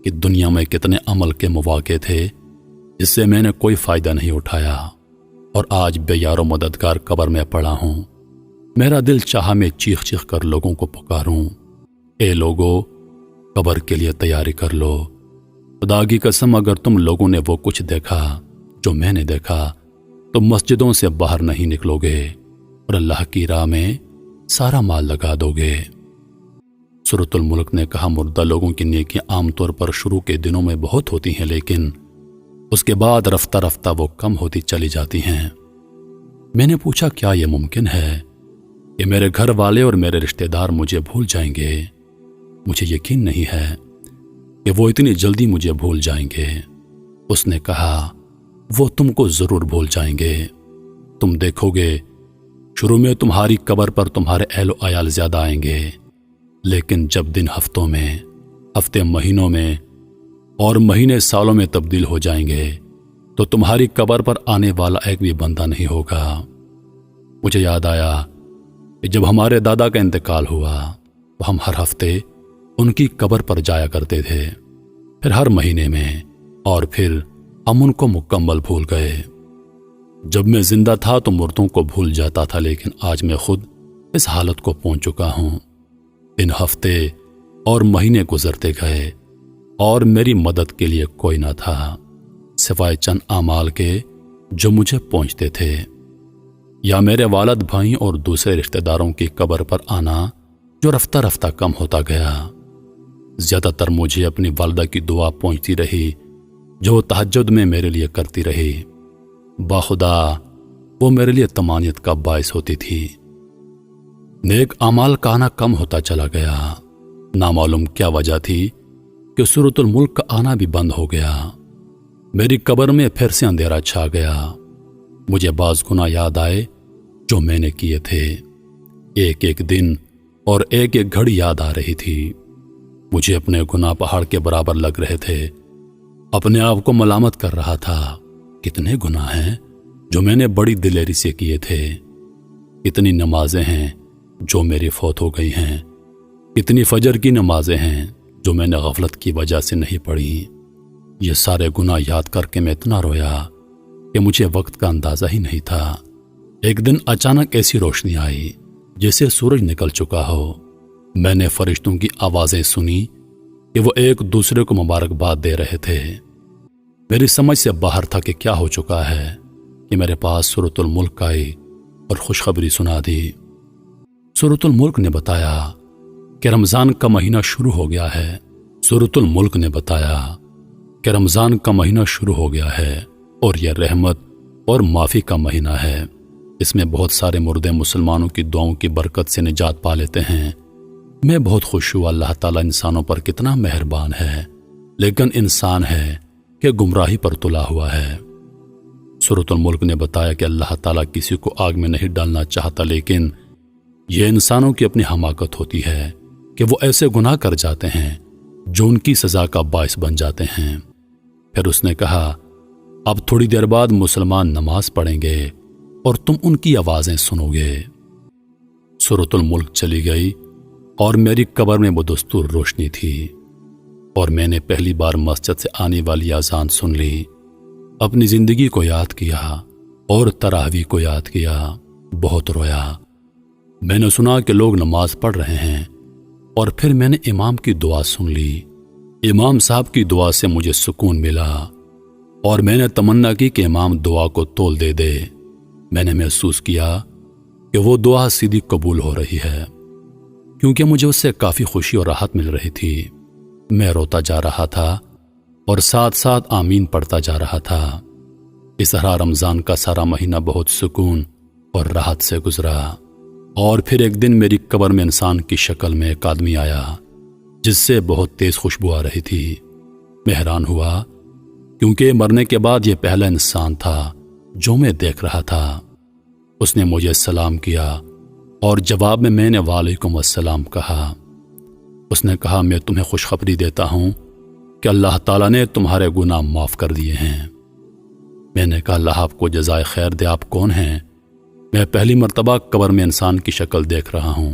کہ دنیا میں کتنے عمل کے مواقع تھے جس سے میں نے کوئی فائدہ نہیں اٹھایا اور آج بے یار و مددگار قبر میں پڑا ہوں۔ میرا دل چاہا میں چیخ چیخ کر لوگوں کو پکاروں، اے لوگو، قبر کے لیے تیاری کر لو۔ خدا کی قسم، اگر تم لوگوں نے وہ کچھ دیکھا جو میں نے دیکھا تو مسجدوں سے باہر نہیں نکلو گے اور اللہ کی راہ میں سارا مال لگا دو گے۔ سورۃ الملک نے کہا، مردہ لوگوں کی نیکیاں عام طور پر شروع کے دنوں میں بہت ہوتی ہیں، لیکن اس کے بعد رفتہ رفتہ وہ کم ہوتی چلی جاتی ہیں۔ میں نے پوچھا، کیا یہ ممکن ہے کہ میرے گھر والے اور میرے رشتہ دار مجھے بھول جائیں گے؟ مجھے یقین نہیں ہے کہ وہ اتنی جلدی مجھے بھول جائیں گے۔ اس نے کہا، وہ تم کو ضرور بھول جائیں گے۔ تم دیکھو گے شروع میں تمہاری قبر پر تمہارے اہل و عیال زیادہ آئیں گے، لیکن جب دن ہفتوں میں، ہفتے مہینوں میں اور مہینے سالوں میں تبدیل ہو جائیں گے تو تمہاری قبر پر آنے والا ایک بھی بندہ نہیں ہوگا۔ مجھے یاد آیا کہ جب ہمارے دادا کا انتقال ہوا تو ہم ہر ہفتے ان کی قبر پر جایا کرتے تھے، پھر ہر مہینے میں، اور پھر ہم ان کو مکمل بھول گئے۔ جب میں زندہ تھا تو مردوں کو بھول جاتا تھا، لیکن آج میں خود اس حالت کو پہنچ چکا ہوں۔ ان ہفتے اور مہینے گزرتے گئے اور میری مدد کے لیے کوئی نہ تھا سوائے چند اعمال کے جو مجھے پہنچتے تھے، یا میرے والد بھائی اور دوسرے رشتہ داروں کی قبر پر آنا جو رفتہ رفتہ کم ہوتا گیا۔ زیادہ تر مجھے اپنی والدہ کی دعا پہنچتی رہی جو وہ تہجد میں میرے لیے کرتی رہی۔ باخدا وہ میرے لیے طمانیت کا باعث ہوتی تھی۔ نیک اعمال کا آنا کم ہوتا چلا گیا۔ نامعلوم کیا وجہ تھی کہ سورۃ الملک کا آنا بھی بند ہو گیا۔ میری قبر میں پھر سے اندھیرا چھا گیا۔ مجھے بعض گناہ یاد آئے جو میں نے کیے تھے۔ ایک ایک دن اور ایک ایک گھڑی یاد آ رہی تھی۔ مجھے اپنے گناہ پہاڑ کے برابر لگ رہے تھے۔ اپنے آپ کو ملامت کر رہا تھا، کتنے گناہ ہیں جو میں نے بڑی دلیری سے کیے تھے، کتنی نمازیں ہیں جو میری فوت ہو گئی ہیں، کتنی فجر کی نمازیں ہیں جو میں نے غفلت کی وجہ سے نہیں پڑھی۔ یہ سارے گناہ یاد کر کے میں اتنا رویا کہ مجھے وقت کا اندازہ ہی نہیں تھا۔ ایک دن اچانک ایسی روشنی آئی جیسے سورج نکل چکا ہو۔ میں نے فرشتوں کی آوازیں سنی کہ وہ ایک دوسرے کو مبارکباد دے رہے تھے۔ میری سمجھ سے باہر تھا کہ کیا ہو چکا ہے کہ میرے پاس سورۃ الملک آئی اور خوشخبری سنا دی۔ سورۃ الملک نے بتایا کہ رمضان کا مہینہ شروع ہو گیا ہے۔ سورۃ الملک نے بتایا کہ رمضان کا مہینہ شروع ہو گیا ہے اور یہ رحمت اور معافی کا مہینہ ہے۔ اس میں بہت سارے مردے مسلمانوں کی دعاؤں کی برکت سے نجات پا لیتے ہیں۔ میں بہت خوش ہوا، اللہ تعالیٰ انسانوں پر کتنا مہربان ہے، لیکن انسان ہے کہ گمراہی پر تلا ہوا ہے۔ سورۃ الملک نے بتایا کہ اللہ تعالیٰ کسی کو آگ میں نہیں ڈالنا چاہتا، لیکن یہ انسانوں کی اپنی حماقت ہوتی ہے کہ وہ ایسے گناہ کر جاتے ہیں جو ان کی سزا کا باعث بن جاتے ہیں۔ پھر اس نے کہا، اب تھوڑی دیر بعد مسلمان نماز پڑھیں گے اور تم ان کی آوازیں سنو گے۔ سورۃ الملک چلی گئی اور میری قبر میں بدستور روشنی تھی، اور میں نے پہلی بار مسجد سے آنے والی اذان سن لی۔ اپنی زندگی کو یاد کیا اور تراویح کو یاد کیا، بہت رویا۔ میں نے سنا کہ لوگ نماز پڑھ رہے ہیں، اور پھر میں نے امام کی دعا سن لی۔ امام صاحب کی دعا سے مجھے سکون ملا، اور میں نے تمنا کی کہ امام دعا کو تول دے دے۔ میں نے محسوس کیا کہ وہ دعا سیدھی قبول ہو رہی ہے، کیونکہ مجھے اس سے کافی خوشی اور راحت مل رہی تھی۔ میں روتا جا رہا تھا اور ساتھ ساتھ آمین پڑھتا جا رہا تھا۔ اس طرح رمضان کا سارا مہینہ بہت سکون اور راحت سے گزرا۔ اور پھر ایک دن میری قبر میں انسان کی شکل میں ایک آدمی آیا جس سے بہت تیز خوشبو آ رہی تھی۔ میں حیران ہوا کیونکہ مرنے کے بعد یہ پہلا انسان تھا جو میں دیکھ رہا تھا۔ اس نے مجھے سلام کیا اور جواب میں نے وعلیکم السلام کہا۔ اس نے کہا، میں تمہیں خوشخبری دیتا ہوں کہ اللہ تعالیٰ نے تمہارے گناہ معاف کر دیے ہیں۔ میں نے کہا، اللہ آپ کو جزائے خیر دے، آپ کون ہیں؟ میں پہلی مرتبہ قبر میں انسان کی شکل دیکھ رہا ہوں۔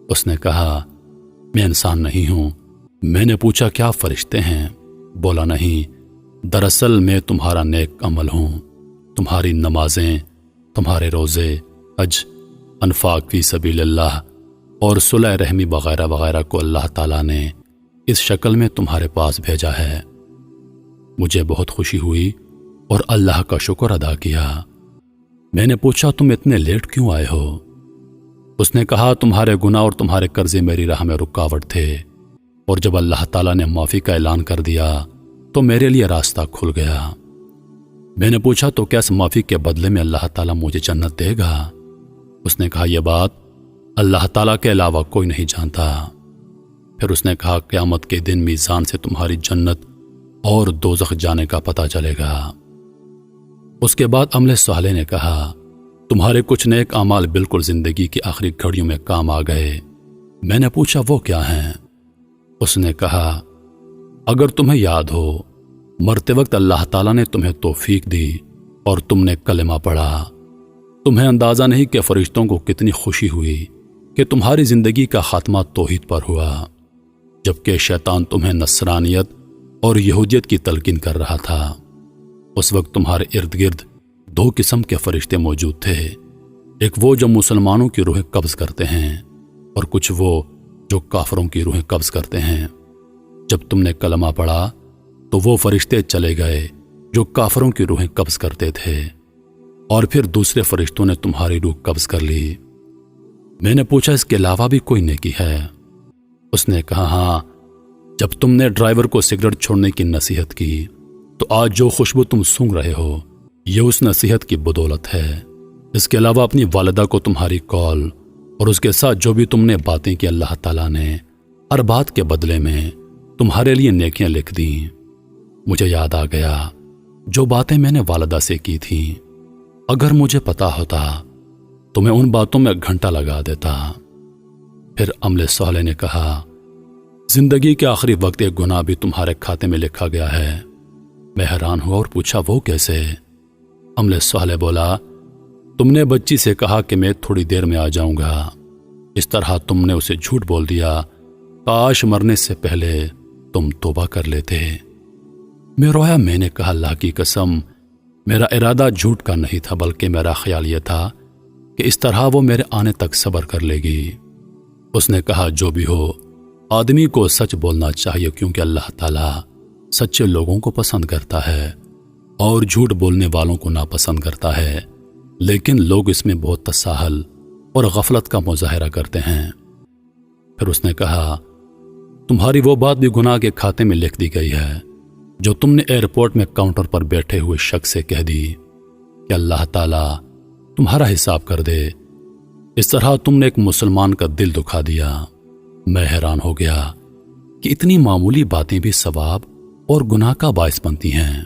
اس نے کہا، میں انسان نہیں ہوں۔ میں نے پوچھا، کیا فرشتے ہیں؟ بولا، نہیں، دراصل میں تمہارا نیک عمل ہوں۔ تمہاری نمازیں، تمہارے روزے، حج، انفاق فی سبیل اللہ اور صلح رحمی وغیرہ وغیرہ کو اللہ تعالیٰ نے اس شکل میں تمہارے پاس بھیجا ہے۔ مجھے بہت خوشی ہوئی اور اللہ کا شکر ادا کیا۔ میں نے پوچھا، تم اتنے لیٹ کیوں آئے ہو؟ اس نے کہا، تمہارے گناہ اور تمہارے قرضے میری راہ میں رکاوٹ تھے، اور جب اللہ تعالیٰ نے معافی کا اعلان کر دیا تو میرے لیے راستہ کھل گیا۔ میں نے پوچھا، تو کیا اس معافی کے بدلے میں اللہ تعالیٰ مجھے جنت دے گا؟ اس نے کہا، یہ بات اللہ تعالیٰ کے علاوہ کوئی نہیں جانتا۔ پھر اس نے کہا، قیامت کے دن میزان سے تمہاری جنت اور دوزخ جانے کا پتہ چلے گا۔ اس کے بعد عمل صالح نے کہا، تمہارے کچھ نیک اعمال بالکل زندگی کی آخری گھڑیوں میں کام آ گئے۔ میں نے پوچھا، وہ کیا ہیں؟ اس نے کہا، اگر تمہیں یاد ہو، مرتے وقت اللہ تعالیٰ نے تمہیں توفیق دی اور تم نے کلمہ پڑھا۔ تمہیں اندازہ نہیں کہ فرشتوں کو کتنی خوشی ہوئی کہ تمہاری زندگی کا خاتمہ توحید پر ہوا، جبکہ شیطان تمہیں نصرانیت اور یہودیت کی تلقین کر رہا تھا۔ اس وقت تمہارے ارد گرد دو قسم کے فرشتے موجود تھے، ایک وہ جو مسلمانوں کی روحیں قبض کرتے ہیں اور کچھ وہ جو کافروں کی روحیں قبض کرتے ہیں۔ جب تم نے کلمہ پڑھا تو وہ فرشتے چلے گئے جو کافروں کی روحیں قبض کرتے تھے، اور پھر دوسرے فرشتوں نے تمہاری روح قبض کر لی۔ میں نے پوچھا اس کے علاوہ بھی کوئی نیکی ہے؟ اس نے کہا ہاں، جب تم نے ڈرائیور کو سگریٹ چھوڑنے کی نصیحت کی تو آج جو خوشبو تم سونگ رہے ہو یہ اس نصیحت کی بدولت ہے۔ اس کے علاوہ اپنی والدہ کو تمہاری کال اور اس کے ساتھ جو بھی تم نے باتیں کی، اللہ تعالیٰ نے ہر بات کے بدلے میں تمہارے لیے نیکیاں لکھ دیں۔ مجھے یاد آ گیا جو باتیں میں نے والدہ سے کی تھیں، اگر مجھے پتا ہوتا تو میں ان باتوں میں گھنٹہ لگا دیتا۔ پھر عملے صالح نے کہا زندگی کے آخری وقت ایک گناہ بھی تمہارے کھاتے میں لکھا گیا ہے۔ میں حیران ہوا اور پوچھا وہ کیسے؟ عملے صالح بولا تم نے بچی سے کہا کہ میں تھوڑی دیر میں آ جاؤں گا، اس طرح تم نے اسے جھوٹ بول دیا، کاش مرنے سے پہلے تم توبہ کر لیتے۔ میں رویا، میں نے کہا اللہ کی قسم میرا ارادہ جھوٹ کا نہیں تھا، بلکہ میرا خیال یہ تھا کہ اس طرح وہ میرے آنے تک صبر کر لے گی۔ اس نے کہا جو بھی ہو آدمی کو سچ بولنا چاہیے، کیونکہ اللہ تعالیٰ سچے لوگوں کو پسند کرتا ہے اور جھوٹ بولنے والوں کو ناپسند کرتا ہے، لیکن لوگ اس میں بہت تساہل اور غفلت کا مظاہرہ کرتے ہیں۔ پھر اس نے کہا تمہاری وہ بات بھی گناہ کے کھاتے میں لکھ دی گئی ہے جو تم نے ایئرپورٹ میں کاؤنٹر پر بیٹھے ہوئے شخص سے کہہ دی کہ اللہ تعالیٰ تمہارا حساب کر دے۔ اس طرح تم نے ایک مسلمان کا دل دکھا دیا۔ میں حیران ہو گیا کہ اتنی معمولی باتیں بھی ثواب اور گناہ کا باعث بنتی ہیں۔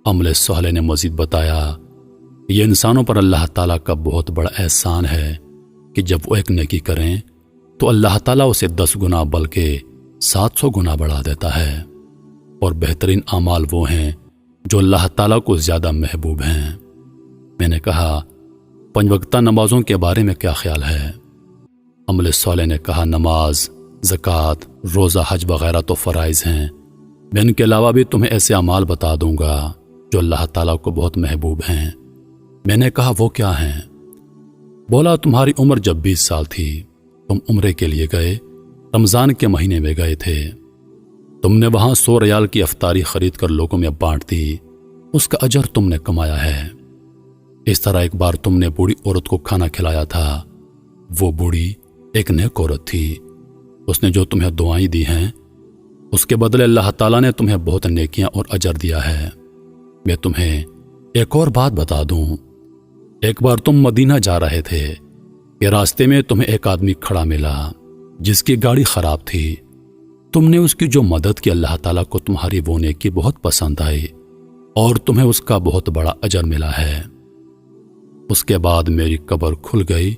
عملے صالح نے مزید بتایا یہ انسانوں پر اللہ تعالیٰ کا بہت بڑا احسان ہے کہ جب وہ ایک نیکی کریں تو اللہ تعالیٰ اسے 10 گنا بلکہ 700 گنا بڑھا دیتا ہے، اور بہترین اعمال وہ ہیں جو اللہ تعالیٰ کو زیادہ محبوب ہیں۔ میں نے کہا 5 وقتہ نمازوں کے بارے میں کیا خیال ہے؟ عملے صالح نے کہا نماز، زکوٰۃ، روزہ، حج وغیرہ تو فرائض ہیں، میں ان کے علاوہ بھی تمہیں ایسے اعمال بتا دوں گا جو اللہ تعالیٰ کو بہت محبوب ہیں۔ میں نے کہا وہ کیا ہیں؟ بولا تمہاری عمر جب 20 سال تھی تم عمرے کے لیے گئے، رمضان کے مہینے میں گئے تھے، تم نے وہاں 100 ریال کی افطاری خرید کر لوگوں میں بانٹ دی، اس کا اجر تم نے کمایا ہے۔ اس طرح ایک بار تم نے بوڑھی عورت کو کھانا کھلایا تھا، وہ بوڑھی ایک نیک عورت تھی، اس نے جو تمہیں دعائیں دی ہیں اس کے بدلے اللہ تعالیٰ نے تمہیں بہت نیکیاں اور اجر دیا ہے۔ میں تمہیں ایک اور بات بتا دوں، ایک بار تم مدینہ جا رہے تھے کہ راستے میں تمہیں ایک آدمی کھڑا ملا جس کی گاڑی خراب تھی، تم نے اس کی جو مدد کی اللہ تعالیٰ کو تمہاری وہ نیکی بہت پسند آئی اور تمہیں اس کا بہت بڑا اجر ملا ہے۔ اس کے بعد میری قبر کھل گئی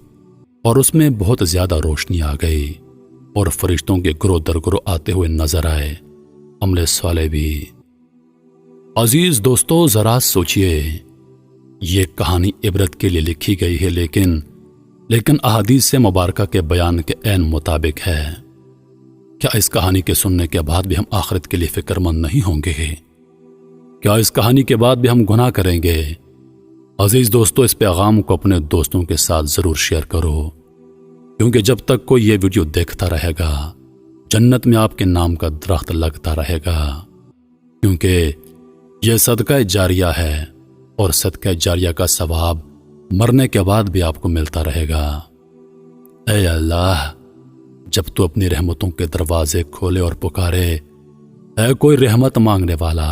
اور اس میں بہت زیادہ روشنی آ گئی اور فرشتوں کے گروہ در گروہ آتے ہوئے نظر آئے، عملے صالح بھی۔ عزیز دوستو ذرا سوچئے، یہ کہانی عبرت کے لیے لکھی گئی ہے لیکن احادیث سے مبارکہ کے بیان کے عین مطابق ہے۔ کیا اس کہانی کے سننے کے بعد بھی ہم آخرت کے لیے فکر مند نہیں ہوں گے؟ کیا اس کہانی کے بعد بھی ہم گناہ کریں گے؟ عزیز دوستو اس پیغام کو اپنے دوستوں کے ساتھ ضرور شیئر کرو، کیونکہ جب تک کوئی یہ ویڈیو دیکھتا رہے گا جنت میں آپ کے نام کا درخت لگتا رہے گا، کیونکہ یہ صدقہ جاریہ ہے اور صدقہ جاریہ کا ثواب مرنے کے بعد بھی آپ کو ملتا رہے گا۔ اے اللہ، جب تو اپنی رحمتوں کے دروازے کھولے اور پکارے، اے کوئی رحمت مانگنے والا،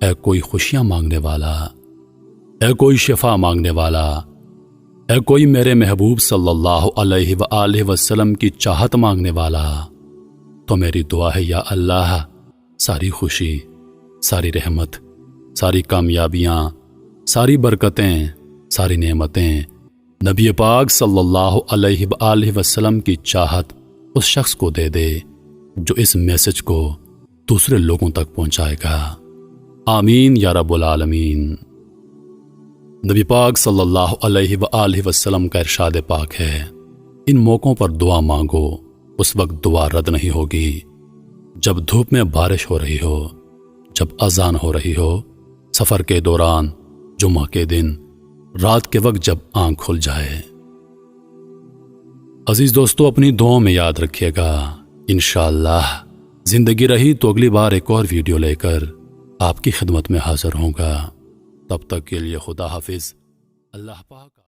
اے کوئی خوشیاں مانگنے والا، اے کوئی شفا مانگنے والا، اے کوئی میرے محبوب صلی اللہ علیہ وآلہ وسلم کی چاہت مانگنے والا، تو میری دعا ہے یا اللہ ساری خوشی، ساری رحمت، ساری کامیابیاں، ساری برکتیں، ساری نعمتیں نبی پاک صلی اللہ علیہ وآلہ وسلم کی چاہت اس شخص کو دے دے جو اس میسج کو دوسرے لوگوں تک پہنچائے گا۔ آمین یا رب العالمین۔ نبی پاک صلی اللہ علیہ وآلہ وسلم کا ارشاد پاک ہے، ان موقعوں پر دعا مانگو، اس وقت دعا رد نہیں ہوگی جب دھوپ میں بارش ہو رہی ہو، جب اذان ہو رہی ہو، سفر کے دوران، جمعہ کے دن رات کے وقت جب آنکھ کھل جائے۔ عزیز دوستو، اپنی دعاؤں میں یاد رکھیے گا۔ انشاءاللہ زندگی رہی تو اگلی بار ایک اور ویڈیو لے کر آپ کی خدمت میں حاضر ہوں گا۔ تب تک کے لیے خدا حافظ۔ اللہ پاک